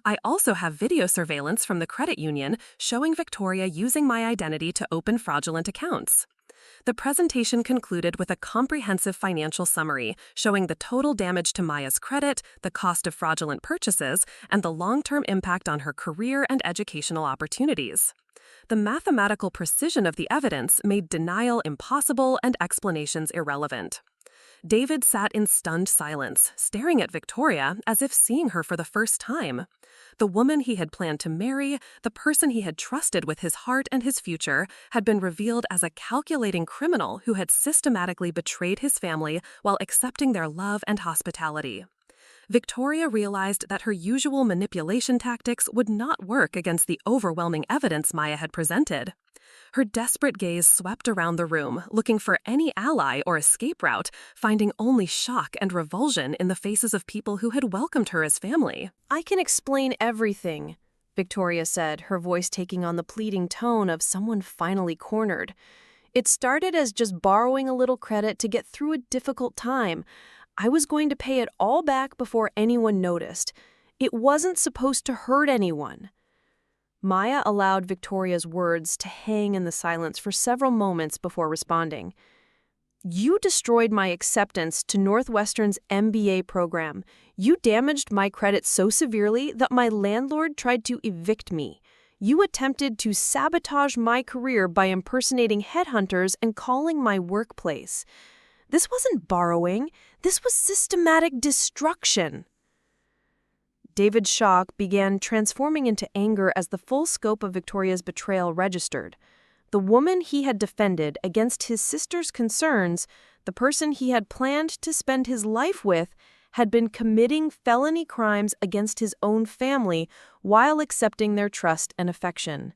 I also have video surveillance from the credit union showing Victoria using my identity to open fraudulent accounts." The presentation concluded with a comprehensive financial summary showing the total damage to Maya's credit, the cost of fraudulent purchases, and the long-term impact on her career and educational opportunities. The mathematical precision of the evidence made denial impossible and explanations irrelevant. David sat in stunned silence, staring at Victoria as if seeing her for the first time. The woman he had planned to marry, the person he had trusted with his heart and his future, had been revealed as a calculating criminal who had systematically betrayed his family while accepting their love and hospitality. Victoria realized that her usual manipulation tactics would not work against the overwhelming evidence Maya had presented. Her desperate gaze swept around the room, looking for any ally or escape route, finding only shock and revulsion in the faces of people who had welcomed her as family. "I can explain everything," Victoria said, her voice taking on the pleading tone of someone finally cornered. "It started as just borrowing a little credit to get through a difficult time. I was going to pay it all back before anyone noticed. It wasn't supposed to hurt anyone." Maya allowed Victoria's words to hang in the silence for several moments before responding. "You destroyed my acceptance to Northwestern's MBA program. You damaged my credit so severely that my landlord tried to evict me. You attempted to sabotage my career by impersonating headhunters and calling my workplace. This wasn't borrowing. This was systematic destruction." David's shock began transforming into anger as the full scope of Victoria's betrayal registered. The woman he had defended against his sister's concerns, the person he had planned to spend his life with, had been committing felony crimes against his own family while accepting their trust and affection.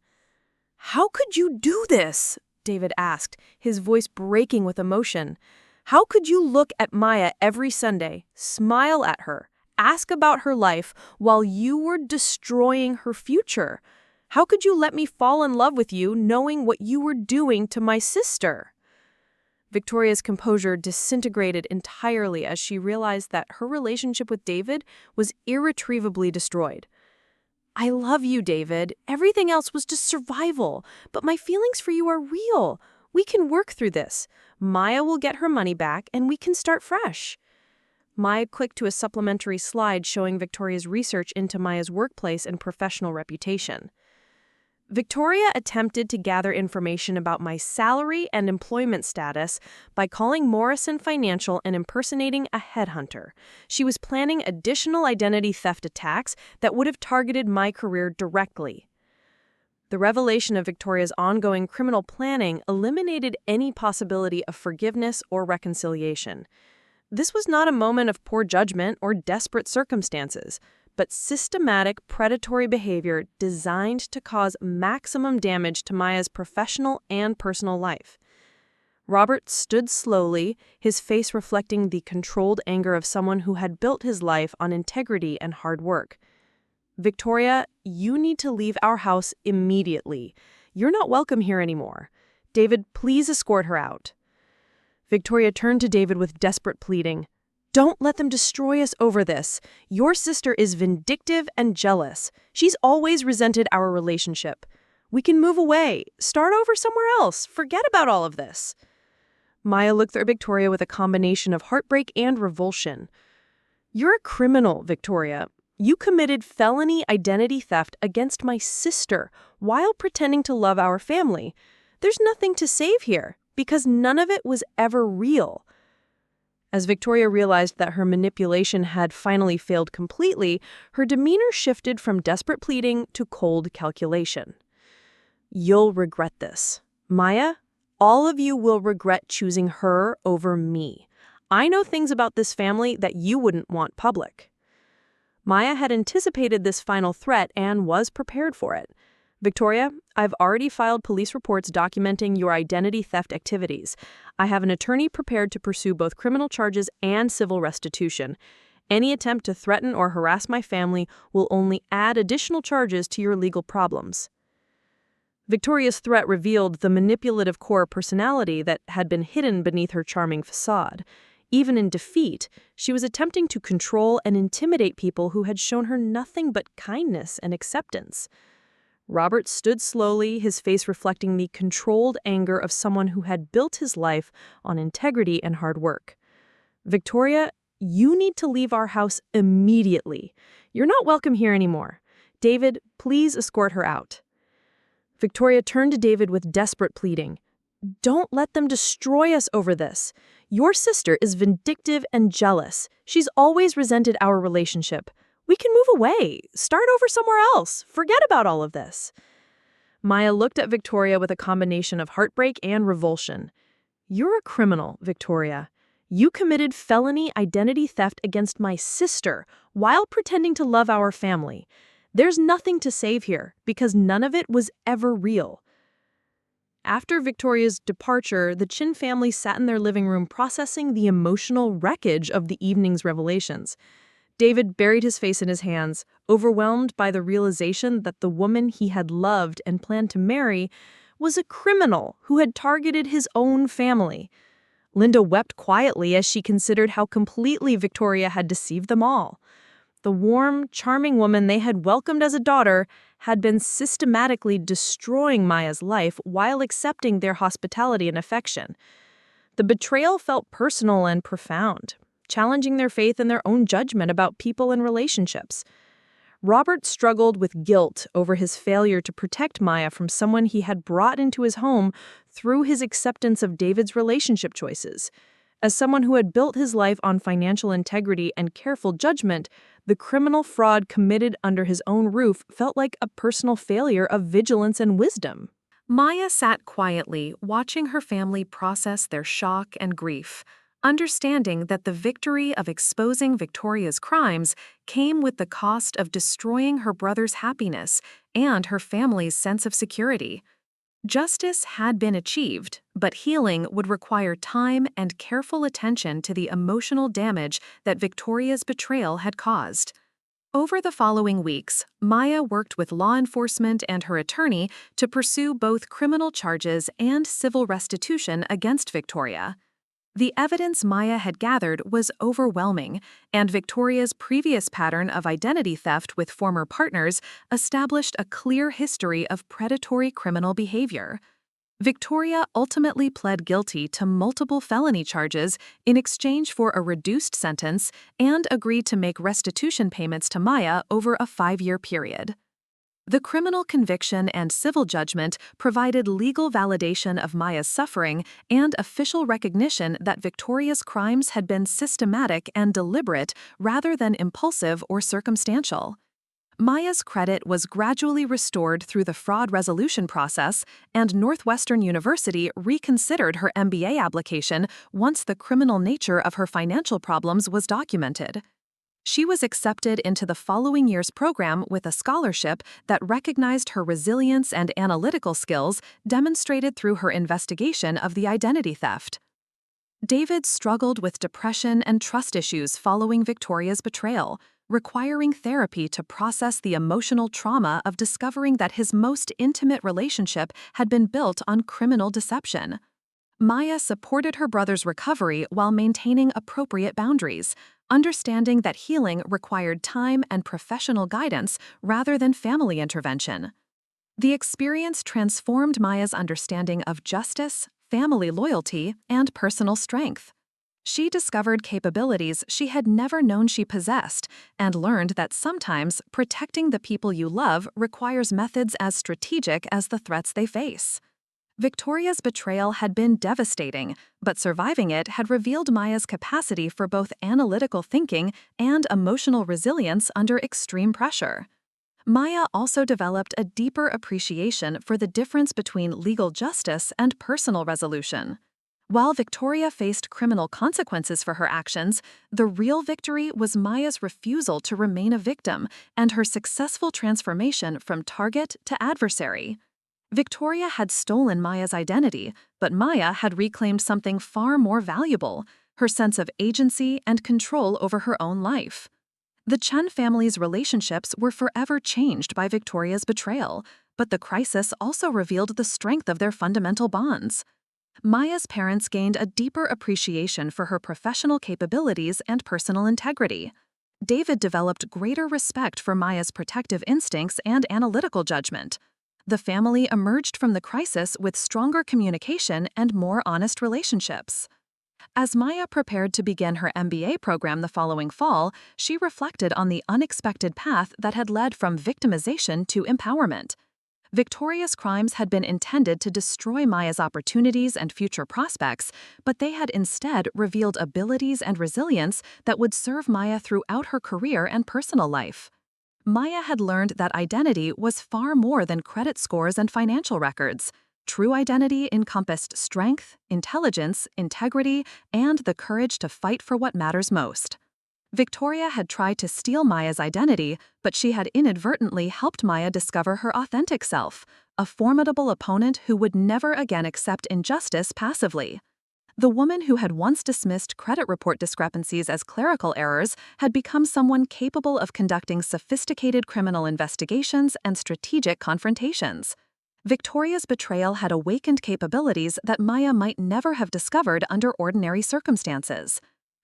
"How could you do this?" David asked, his voice breaking with emotion. "How could you look at Maya every Sunday, smile at her, ask about her life while you were destroying her future? How could you let me fall in love with you knowing what you were doing to my sister?" Victoria's composure disintegrated entirely as she realized that her relationship with David was irretrievably destroyed. "I love you, David. Everything else was just survival, but my feelings for you are real. We can work through this. Maya will get her money back and we can start fresh." Maya clicked to a supplementary slide showing Victoria's research into Maya's workplace and professional reputation. "Victoria attempted to gather information about my salary and employment status by calling Morrison Financial and impersonating a headhunter. She was planning additional identity theft attacks that would have targeted my career directly." The revelation of Victoria's ongoing criminal planning eliminated any possibility of forgiveness or reconciliation. This was not a moment of poor judgment or desperate circumstances, but systematic predatory behavior designed to cause maximum damage to Maya's professional and personal life. Robert stood slowly, his face reflecting the controlled anger of someone who had built his life on integrity and hard work. "Victoria, you need to leave our house immediately. You're not welcome here anymore. David, please escort her out." Victoria turned to David with desperate pleading. "Don't let them destroy us over this. Your sister is vindictive and jealous. She's always resented our relationship. We can move away, start over somewhere else, forget about all of this." Maya looked at Victoria with a combination of heartbreak and revulsion. "You're a criminal, Victoria. You committed felony identity theft against my sister while pretending to love our family. There's nothing to save here, because none of it was ever real." As Victoria realized that her manipulation had finally failed completely, her demeanor shifted from desperate pleading to cold calculation. "You'll regret this. Maya, all of you will regret choosing her over me. I know things about this family that you wouldn't want public." Maya had anticipated this final threat and was prepared for it. "Victoria, I've already filed police reports documenting your identity theft activities. I have an attorney prepared to pursue both criminal charges and civil restitution. Any attempt to threaten or harass my family will only add additional charges to your legal problems." Victoria's threat revealed the manipulative core personality that had been hidden beneath her charming facade. Even in defeat, she was attempting to control and intimidate people who had shown her nothing but kindness and acceptance. Robert stood slowly, his face reflecting the controlled anger of someone who had built his life on integrity and hard work. "Victoria, you need to leave our house immediately. You're not welcome here anymore. David, please escort her out." Victoria turned to David with desperate pleading. "Don't let them destroy us over this. Your sister is vindictive and jealous. She's always resented our relationship. We can move away, start over somewhere else, forget about all of this." Maya looked at Victoria with a combination of heartbreak and revulsion. "You're a criminal, Victoria. You committed felony identity theft against my sister while pretending to love our family. There's nothing to save here, because none of it was ever real." After Victoria's departure, the Chen family sat in their living room processing the emotional wreckage of the evening's revelations. David buried his face in his hands, overwhelmed by the realization that the woman he had loved and planned to marry was a criminal who had targeted his own family. Linda wept quietly as she considered how completely Victoria had deceived them all. The warm, charming woman they had welcomed as a daughter had been systematically destroying Maya's life while accepting their hospitality and affection. The betrayal felt personal and profound, challenging their faith in their own judgment about people and relationships. Robert struggled with guilt over his failure to protect Maya from someone he had brought into his home through his acceptance of David's relationship choices. As someone who had built his life on financial integrity and careful judgment, the criminal fraud committed under his own roof felt like a personal failure of vigilance and wisdom. Maya sat quietly, watching her family process their shock and grief, understanding that the victory of exposing Victoria's crimes came with the cost of destroying her brother's happiness and her family's sense of security. Justice had been achieved, but healing would require time and careful attention to the emotional damage that Victoria's betrayal had caused. Over the following weeks, Maya worked with law enforcement and her attorney to pursue both criminal charges and civil restitution against Victoria. The evidence Maya had gathered was overwhelming, and Victoria's previous pattern of identity theft with former partners established a clear history of predatory criminal behavior. Victoria ultimately pled guilty to multiple felony charges in exchange for a reduced sentence and agreed to make restitution payments to Maya over a 5-year period. The criminal conviction and civil judgment provided legal validation of Maya's suffering and official recognition that Victoria's crimes had been systematic and deliberate rather than impulsive or circumstantial. Maya's credit was gradually restored through the fraud resolution process, and Northwestern University reconsidered her MBA application once the criminal nature of her financial problems was documented. She was accepted into the following year's program with a scholarship that recognized her resilience and analytical skills demonstrated through her investigation of the identity theft. David struggled with depression and trust issues following Victoria's betrayal, requiring therapy to process the emotional trauma of discovering that his most intimate relationship had been built on criminal deception. Maya supported her brother's recovery while maintaining appropriate boundaries, understanding that healing required time and professional guidance rather than family intervention. The experience transformed Maya's understanding of justice, family loyalty, and personal strength. She discovered capabilities she had never known she possessed and learned that sometimes protecting the people you love requires methods as strategic as the threats they face. Victoria's betrayal had been devastating, but surviving it had revealed Maya's capacity for both analytical thinking and emotional resilience under extreme pressure. Maya also developed a deeper appreciation for the difference between legal justice and personal resolution. While Victoria faced criminal consequences for her actions, the real victory was Maya's refusal to remain a victim and her successful transformation from target to adversary. Victoria had stolen Maya's identity, but Maya had reclaimed something far more valuable: her sense of agency and control over her own life. The Chen family's relationships were forever changed by Victoria's betrayal, but the crisis also revealed the strength of their fundamental bonds. Maya's parents gained a deeper appreciation for her professional capabilities and personal integrity. David developed greater respect for Maya's protective instincts and analytical judgment. The family emerged from the crisis with stronger communication and more honest relationships. As Maya prepared to begin her MBA program the following fall, she reflected on the unexpected path that had led from victimization to empowerment. Victoria's crimes had been intended to destroy Maya's opportunities and future prospects, but they had instead revealed abilities and resilience that would serve Maya throughout her career and personal life. Maya had learned that identity was far more than credit scores and financial records. True identity encompassed strength, intelligence, integrity, and the courage to fight for what matters most. Victoria had tried to steal Maya's identity, but she had inadvertently helped Maya discover her authentic self, a formidable opponent who would never again accept injustice passively. The woman who had once dismissed credit report discrepancies as clerical errors had become someone capable of conducting sophisticated criminal investigations and strategic confrontations. Victoria's betrayal had awakened capabilities that Maya might never have discovered under ordinary circumstances.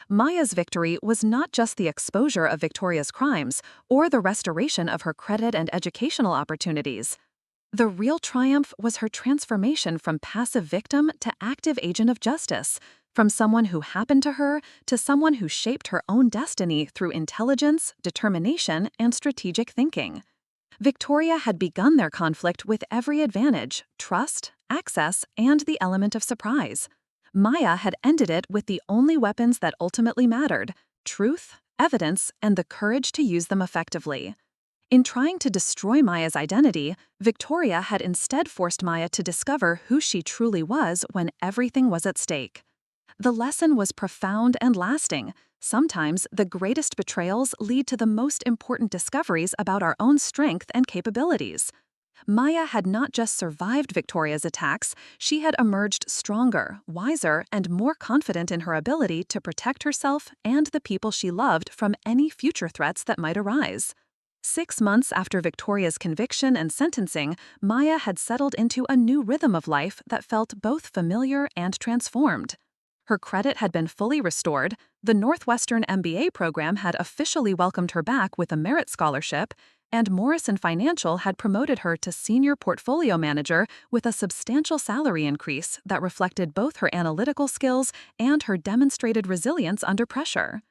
Maya's victory was not just the exposure of Victoria's crimes or the restoration of her credit and educational opportunities. The real triumph was her transformation from passive victim to active agent of justice, from someone who happened to her to someone who shaped her own destiny through intelligence, determination, and strategic thinking. Victoria had begun their conflict with every advantage: trust, access, and the element of surprise. Maya had ended it with the only weapons that ultimately mattered: truth, evidence, and the courage to use them effectively. In trying to destroy Maya's identity, Victoria had instead forced Maya to discover who she truly was when everything was at stake. The lesson was profound and lasting. Sometimes the greatest betrayals lead to the most important discoveries about our own strength and capabilities. Maya had not just survived Victoria's attacks, she had emerged stronger, wiser, and more confident in her ability to protect herself and the people she loved from any future threats that might arise. 6 months after Victoria's conviction and sentencing, Maya had settled into a new rhythm of life that felt both familiar and transformed. Her credit had been fully restored, the Northwestern MBA program had officially welcomed her back with a merit scholarship, and Morrison Financial had promoted her to senior portfolio manager with a substantial salary increase that reflected both her analytical skills and her demonstrated resilience under pressure.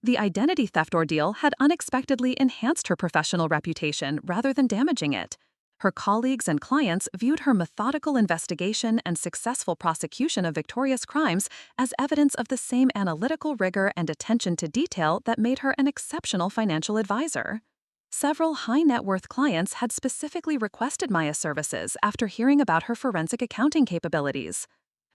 The identity theft ordeal had unexpectedly enhanced her professional reputation rather than damaging it. Her colleagues and clients viewed her methodical investigation and successful prosecution of Victoria's crimes as evidence of the same analytical rigor and attention to detail that made her an exceptional financial advisor. Several high-net-worth clients had specifically requested Maya's services after hearing about her forensic accounting capabilities.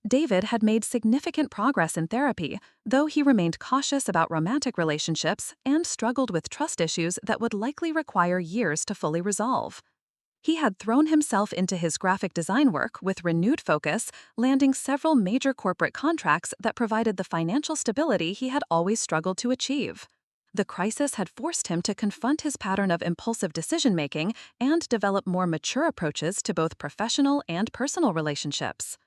David had made significant progress in therapy, though he remained cautious about romantic relationships and struggled with trust issues that would likely require years to fully resolve. He had thrown himself into his graphic design work with renewed focus, landing several major corporate contracts that provided the financial stability he had always struggled to achieve. The crisis had forced him to confront his pattern of impulsive decision-making and develop more mature approaches to both professional and personal relationships.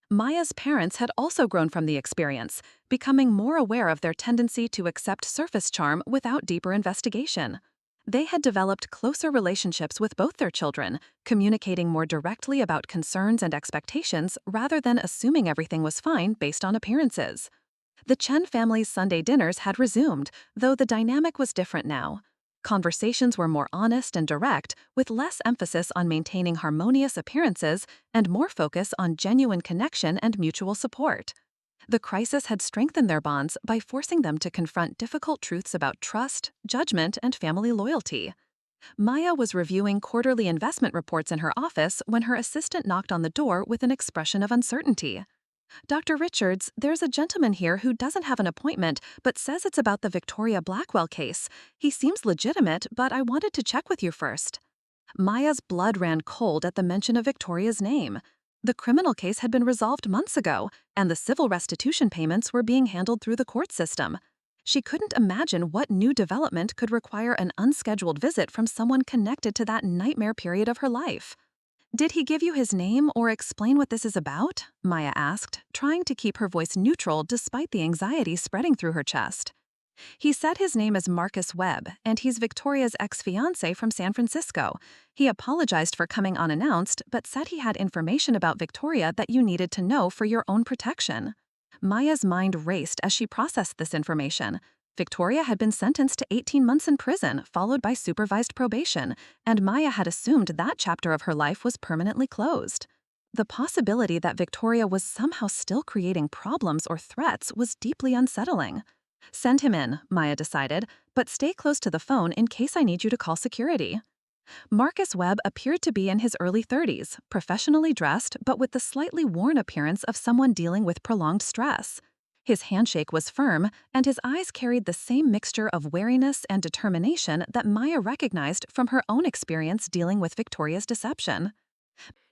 Maya's parents had also grown from the experience, becoming more aware of their tendency to accept surface charm without deeper investigation. They had developed closer relationships with both their children, communicating more directly about concerns and expectations rather than assuming everything was fine based on appearances. The Chen family's Sunday dinners had resumed, though the dynamic was different now. Conversations were more honest and direct, with less emphasis on maintaining harmonious appearances and more focus on genuine connection and mutual support. The crisis had strengthened their bonds by forcing them to confront difficult truths about trust, judgment, and family loyalty. Maya was reviewing quarterly investment reports in her office when her assistant knocked on the door with an expression of uncertainty. "Dr. Richards, there's a gentleman here who doesn't have an appointment but says it's about the Victoria Blackwell case. He seems legitimate, but I wanted to check with you first." Maya's blood ran cold at the mention of Victoria's name. The criminal case had been resolved months ago, and the civil restitution payments were being handled through the court system. She couldn't imagine what new development could require an unscheduled visit from someone connected to that nightmare period of her life. "Did he give you his name or explain what this is about?" Maya asked, trying to keep her voice neutral despite the anxiety spreading through her chest. "He said his name is Marcus Webb, and he's Victoria's ex-fiancé from San Francisco. He apologized for coming unannounced, but said he had information about Victoria that you needed to know for your own protection." Maya's mind raced as she processed this information. Victoria had been sentenced to 18 months in prison, followed by supervised probation, and Maya had assumed that chapter of her life was permanently closed. The possibility that Victoria was somehow still creating problems or threats was deeply unsettling. "Send him in," Maya decided, "but stay close to the phone in case I need you to call security." Marcus Webb appeared to be in his early 30s, professionally dressed but with the slightly worn appearance of someone dealing with prolonged stress. His handshake was firm, and his eyes carried the same mixture of wariness and determination that Maya recognized from her own experience dealing with Victoria's deception.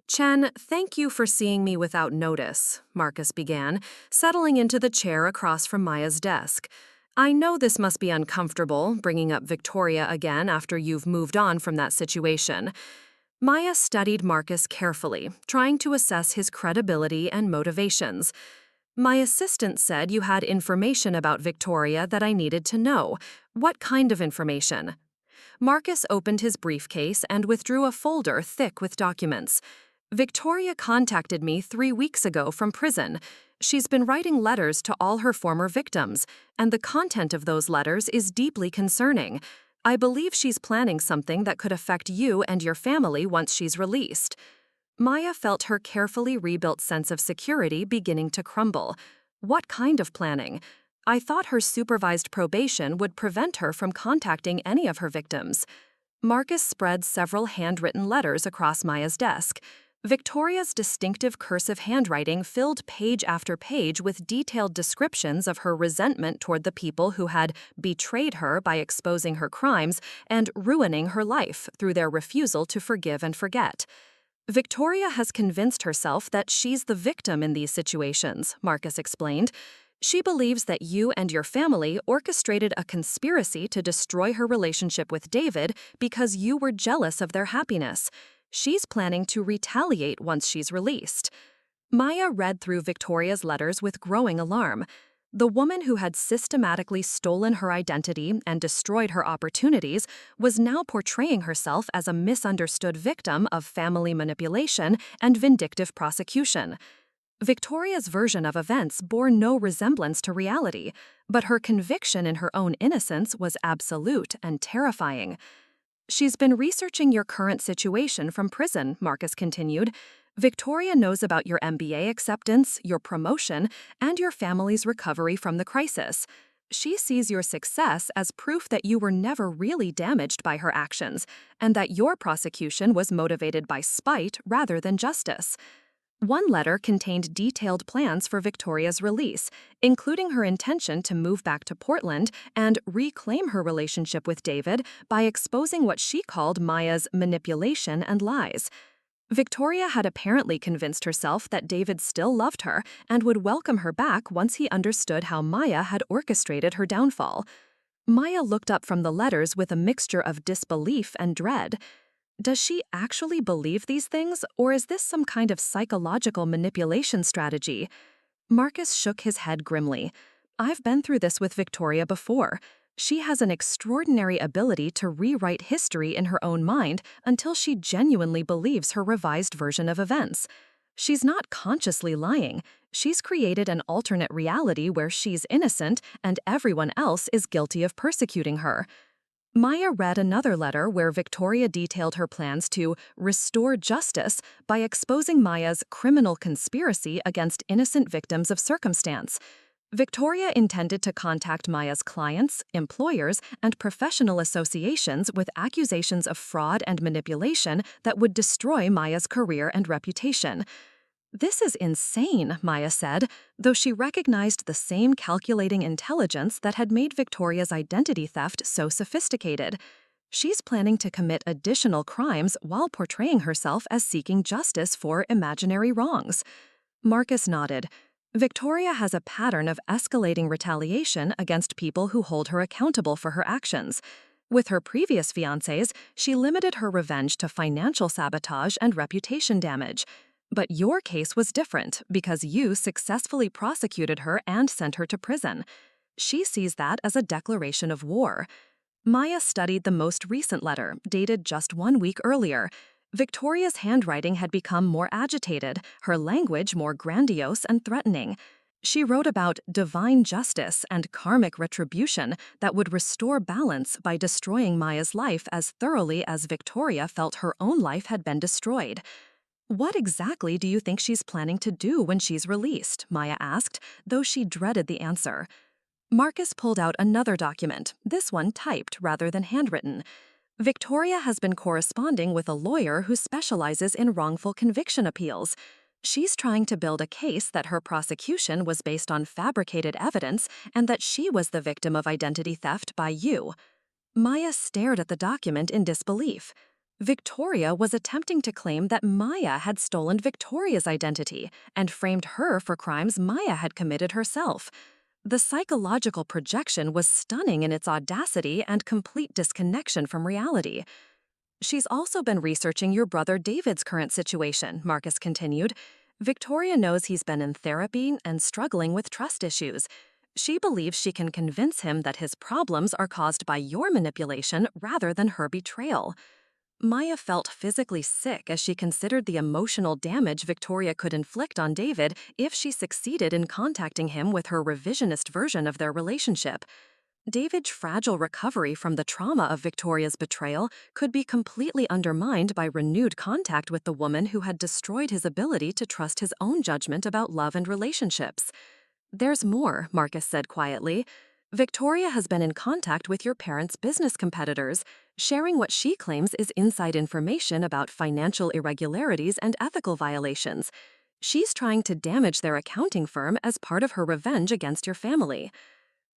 "Chen, thank you for seeing me without notice," Marcus began, settling into the chair across from Maya's desk. "I know this must be uncomfortable, bringing up Victoria again after you've moved on from that situation." Maya studied Marcus carefully, trying to assess his credibility and motivations. "My assistant said you had information about Victoria that I needed to know. What kind of information?" Marcus opened his briefcase and withdrew a folder thick with documents. "Victoria contacted me 3 weeks ago from prison. She's been writing letters to all her former victims, and the content of those letters is deeply concerning. I believe she's planning something that could affect you and your family once she's released." Maya felt her carefully rebuilt sense of security beginning to crumble. What kind of planning? "I thought her supervised probation would prevent her from contacting any of her victims." Marcus spread several handwritten letters across Maya's desk. Victoria's distinctive cursive handwriting filled page after page with detailed descriptions of her resentment toward the people who had betrayed her by exposing her crimes and ruining her life through their refusal to forgive and forget. "Victoria has convinced herself that she's the victim in these situations," Marcus explained. "She believes that you and your family orchestrated a conspiracy to destroy her relationship with David because you were jealous of their happiness. She's planning to retaliate once she's released." Maya read through Victoria's letters with growing alarm. The woman who had systematically stolen her identity and destroyed her opportunities was now portraying herself as a misunderstood victim of family manipulation and vindictive prosecution. Victoria's version of events bore no resemblance to reality, but her conviction in her own innocence was absolute and terrifying. "She's been researching your current situation from prison," Marcus continued. "Victoria knows about your MBA acceptance, your promotion, and your family's recovery from the crisis. She sees your success as proof that you were never really damaged by her actions, and that your prosecution was motivated by spite rather than justice." One letter contained detailed plans for Victoria's release, including her intention to move back to Portland and reclaim her relationship with David by exposing what she called Maya's manipulation and lies. Victoria had apparently convinced herself that David still loved her and would welcome her back once he understood how Maya had orchestrated her downfall. Maya looked up from the letters with a mixture of disbelief and dread. Does she actually believe these things, or is this some kind of psychological manipulation strategy? Marcus shook his head grimly. I've been through this with Victoria before. She has an extraordinary ability to rewrite history in her own mind until she genuinely believes her revised version of events. She's not consciously lying. She's created an alternate reality where she's innocent and everyone else is guilty of persecuting her. Maya read another letter where Victoria detailed her plans to restore justice by exposing Maya's criminal conspiracy against innocent victims of circumstance. Victoria intended to contact Maya's clients, employers, and professional associations with accusations of fraud and manipulation that would destroy Maya's career and reputation. This is insane, Maya said, though she recognized the same calculating intelligence that had made Victoria's identity theft so sophisticated. She's planning to commit additional crimes while portraying herself as seeking justice for imaginary wrongs. Marcus nodded. Victoria has a pattern of escalating retaliation against people who hold her accountable for her actions. With her previous fiancés, she limited her revenge to financial sabotage and reputation damage. But your case was different because you successfully prosecuted her and sent her to prison. She sees that as a declaration of war. Maya studied the most recent letter, dated just 1 week earlier. Victoria's handwriting had become more agitated, her language more grandiose and threatening. She wrote about divine justice and karmic retribution that would restore balance by destroying Maya's life as thoroughly as Victoria felt her own life had been destroyed. What exactly do you think she's planning to do when she's released? Maya asked, though she dreaded the answer. Marcus pulled out another document, this one typed rather than handwritten. Victoria has been corresponding with a lawyer who specializes in wrongful conviction appeals. She's trying to build a case that her prosecution was based on fabricated evidence and that she was the victim of identity theft by you. Maya stared at the document in disbelief. Victoria was attempting to claim that Maya had stolen Victoria's identity and framed her for crimes Maya had committed herself. The psychological projection was stunning in its audacity and complete disconnection from reality. She's also been researching your brother David's current situation, Marcus continued. Victoria knows he's been in therapy and struggling with trust issues. She believes she can convince him that his problems are caused by your manipulation rather than her betrayal. Maya felt physically sick as she considered the emotional damage Victoria could inflict on David if she succeeded in contacting him with her revisionist version of their relationship. David's fragile recovery from the trauma of Victoria's betrayal could be completely undermined by renewed contact with the woman who had destroyed his ability to trust his own judgment about love and relationships. There's more, Marcus said quietly. Victoria has been in contact with your parents' business competitors, sharing what she claims is inside information about financial irregularities and ethical violations. She's trying to damage their accounting firm as part of her revenge against your family.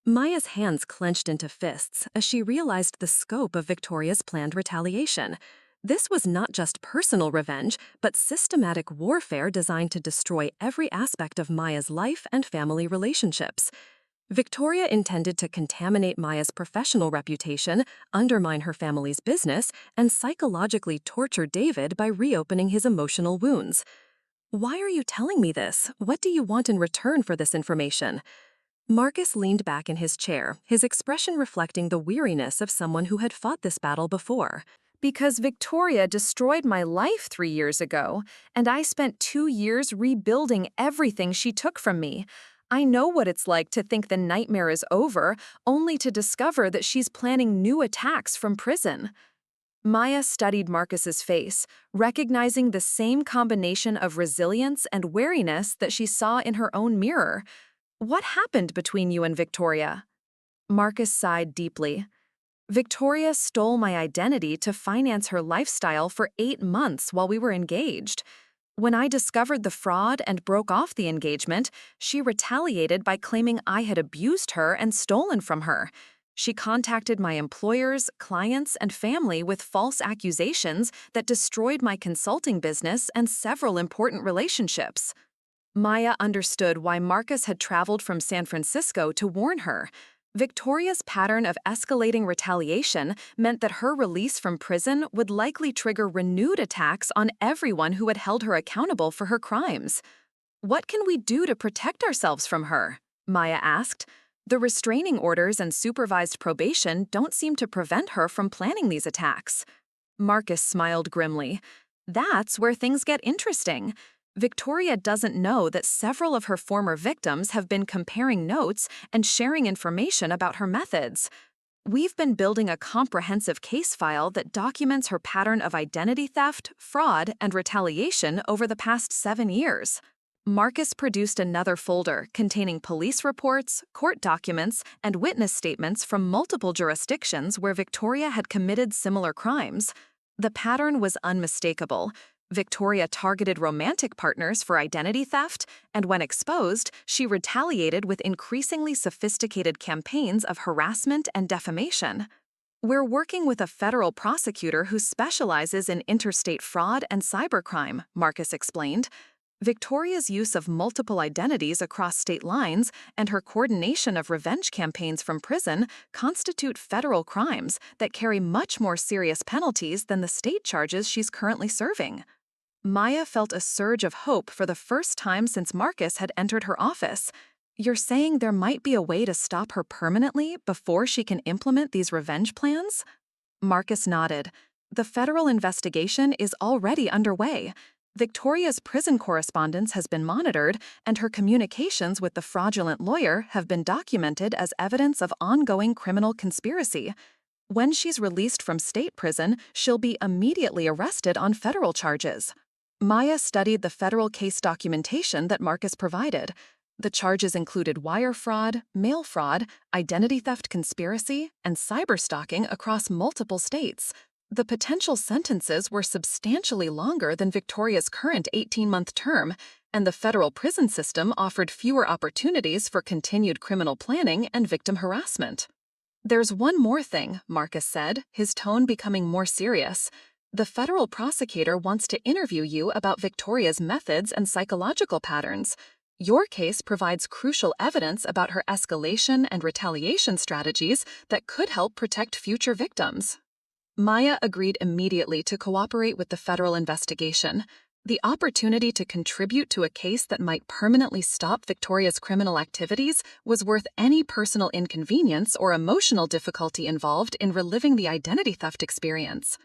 Maya's hands clenched into fists as she realized the scope of Victoria's planned retaliation. This was not just personal revenge, but systematic warfare designed to destroy every aspect of Maya's life and family relationships. Victoria intended to contaminate Maya's professional reputation, undermine her family's business, and psychologically torture David by reopening his emotional wounds. Why are you telling me this? What do you want in return for this information? Marcus leaned back in his chair, his expression reflecting the weariness of someone who had fought this battle before. Because Victoria destroyed my life 3 years ago, and I spent 2 years rebuilding everything she took from me. I know what it's like to think the nightmare is over, only to discover that she's planning new attacks from prison. Maya studied Marcus's face, recognizing the same combination of resilience and wariness that she saw in her own mirror. What happened between you and Victoria? Marcus sighed deeply. Victoria stole my identity to finance her lifestyle for 8 months while we were engaged. When I discovered the fraud and broke off the engagement, she retaliated by claiming I had abused her and stolen from her. She contacted my employers, clients, and family with false accusations that destroyed my consulting business and several important relationships. Maya understood why Marcus had traveled from San Francisco to warn her. Victoria's pattern of escalating retaliation meant that her release from prison would likely trigger renewed attacks on everyone who had held her accountable for her crimes. "What can we do to protect ourselves from her?" Maya asked. "The restraining orders and supervised probation don't seem to prevent her from planning these attacks." Marcus smiled grimly. "That's where things get interesting. Victoria doesn't know that several of her former victims have been comparing notes and sharing information about her methods. We've been building a comprehensive case file that documents her pattern of identity theft, fraud, and retaliation over the past 7 years." Marcus produced another folder containing police reports, court documents, and witness statements from multiple jurisdictions where Victoria had committed similar crimes. The pattern was unmistakable. Victoria targeted romantic partners for identity theft, and when exposed, she retaliated with increasingly sophisticated campaigns of harassment and defamation. "We're working with a federal prosecutor who specializes in interstate fraud and cybercrime," Marcus explained. Victoria's use of multiple identities across state lines and her coordination of revenge campaigns from prison constitute federal crimes that carry much more serious penalties than the state charges she's currently serving. Maya felt a surge of hope for the first time since Marcus had entered her office. "You're saying there might be a way to stop her permanently before she can implement these revenge plans?" Marcus nodded. "The federal investigation is already underway. Victoria's prison correspondence has been monitored, and her communications with the fraudulent lawyer have been documented as evidence of ongoing criminal conspiracy. When she's released from state prison, she'll be immediately arrested on federal charges." Maya studied the federal case documentation that Marcus provided. The charges included wire fraud, mail fraud, identity theft conspiracy, and cyberstalking across multiple states. The potential sentences were substantially longer than Victoria's current 18-month term, and the federal prison system offered fewer opportunities for continued criminal planning and victim harassment. "There's one more thing," Marcus said, his tone becoming more serious. "The federal prosecutor wants to interview you about Victoria's methods and psychological patterns. Your case provides crucial evidence about her escalation and retaliation strategies that could help protect future victims." Maya agreed immediately to cooperate with the federal investigation. The opportunity to contribute to a case that might permanently stop Victoria's criminal activities was worth any personal inconvenience or emotional difficulty involved in reliving the identity theft experience.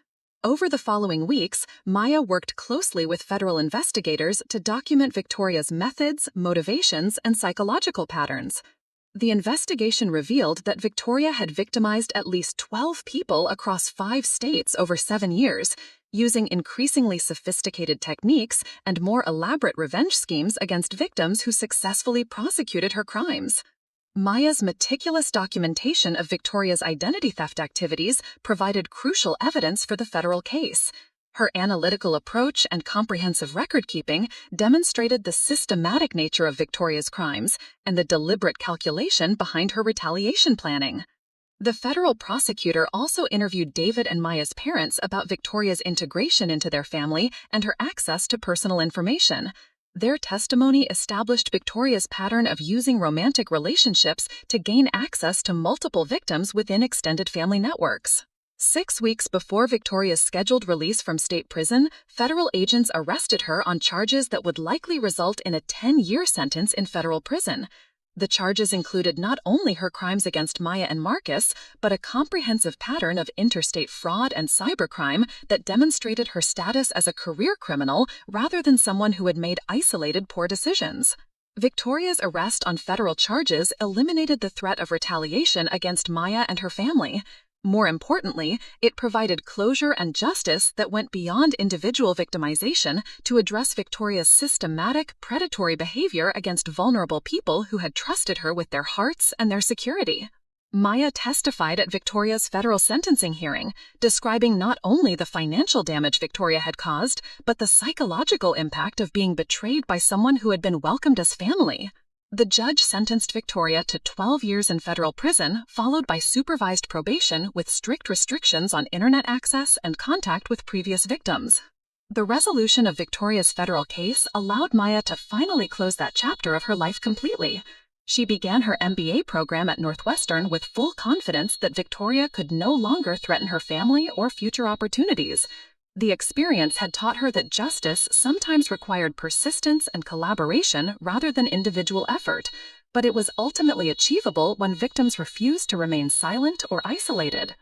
Over the following weeks, Maya worked closely with federal investigators to document Victoria's methods, motivations, and psychological patterns. The investigation revealed that Victoria had victimized at least 12 people across 5 states over 7 years, using increasingly sophisticated techniques and more elaborate revenge schemes against victims who successfully prosecuted her crimes. Maya's meticulous documentation of Victoria's identity theft activities provided crucial evidence for the federal case. Her analytical approach and comprehensive record-keeping demonstrated the systematic nature of Victoria's crimes and the deliberate calculation behind her retaliation planning. The federal prosecutor also interviewed David and Maya's parents about Victoria's integration into their family and her access to personal information. Their testimony established Victoria's pattern of using romantic relationships to gain access to multiple victims within extended family networks. 6 weeks before Victoria's scheduled release from state prison, federal agents arrested her on charges that would likely result in a 10-year sentence in federal prison. The charges included not only her crimes against Maya and Marcus, but a comprehensive pattern of interstate fraud and cybercrime that demonstrated her status as a career criminal rather than someone who had made isolated poor decisions. Victoria's arrest on federal charges eliminated the threat of retaliation against Maya and her family. More importantly, it provided closure and justice that went beyond individual victimization to address Victoria's systematic, predatory behavior against vulnerable people who had trusted her with their hearts and their security. Maya testified at Victoria's federal sentencing hearing, describing not only the financial damage Victoria had caused, but the psychological impact of being betrayed by someone who had been welcomed as family. The judge sentenced Victoria to 12 years in federal prison, followed by supervised probation with strict restrictions on internet access and contact with previous victims. The resolution of Victoria's federal case allowed Maya to finally close that chapter of her life completely. She began her MBA program at Northwestern with full confidence that Victoria could no longer threaten her family or future opportunities. The experience had taught her that justice sometimes required persistence and collaboration rather than individual effort, but it was ultimately achievable when victims refused to remain silent or isolated.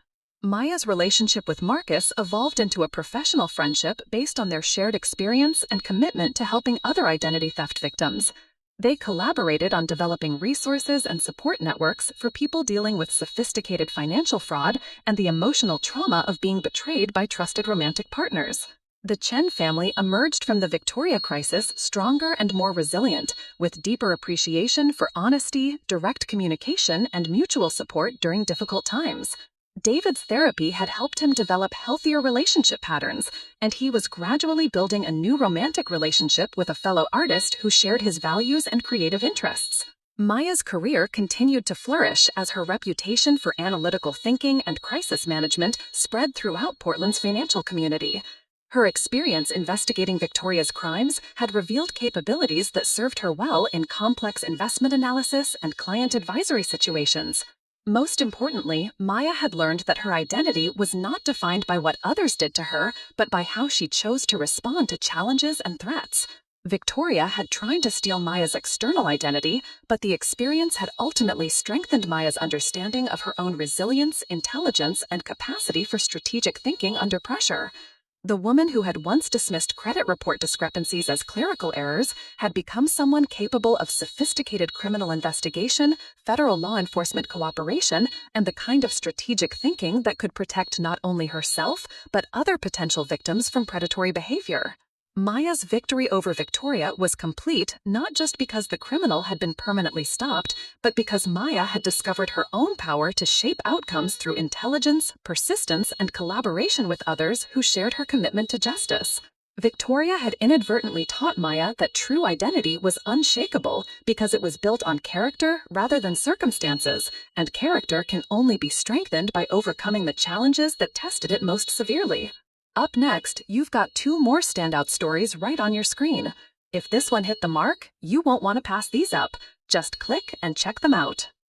Maya's relationship with Marcus evolved into a professional friendship based on their shared experience and commitment to helping other identity theft victims. They collaborated on developing resources and support networks for people dealing with sophisticated financial fraud and the emotional trauma of being betrayed by trusted romantic partners. The Chen family emerged from the Victoria crisis stronger and more resilient, with deeper appreciation for honesty, direct communication, and mutual support during difficult times. David's therapy had helped him develop healthier relationship patterns, and he was gradually building a new romantic relationship with a fellow artist who shared his values and creative interests. Maya's career continued to flourish as her reputation for analytical thinking and crisis management spread throughout Portland's financial community. Her experience investigating Victoria's crimes had revealed capabilities that served her well in complex investment analysis and client advisory situations. Most importantly, Maya had learned that her identity was not defined by what others did to her, but by how she chose to respond to challenges and threats. Victoria had tried to steal Maya's external identity, but the experience had ultimately strengthened Maya's understanding of her own resilience, intelligence, and capacity for strategic thinking under pressure. The woman who had once dismissed credit report discrepancies as clerical errors had become someone capable of sophisticated criminal investigation, federal law enforcement cooperation, and the kind of strategic thinking that could protect not only herself, but other potential victims from predatory behavior. Maya's victory over Victoria was complete not just because the criminal had been permanently stopped, but because Maya had discovered her own power to shape outcomes through intelligence, persistence, and collaboration with others who shared her commitment to justice. Victoria had inadvertently taught Maya that true identity was unshakable because it was built on character rather than circumstances, and character can only be strengthened by overcoming the challenges that tested it most severely. Up next, you've got two more standout stories right on your screen. If this one hit the mark, you won't want to pass these up. Just click and check them out.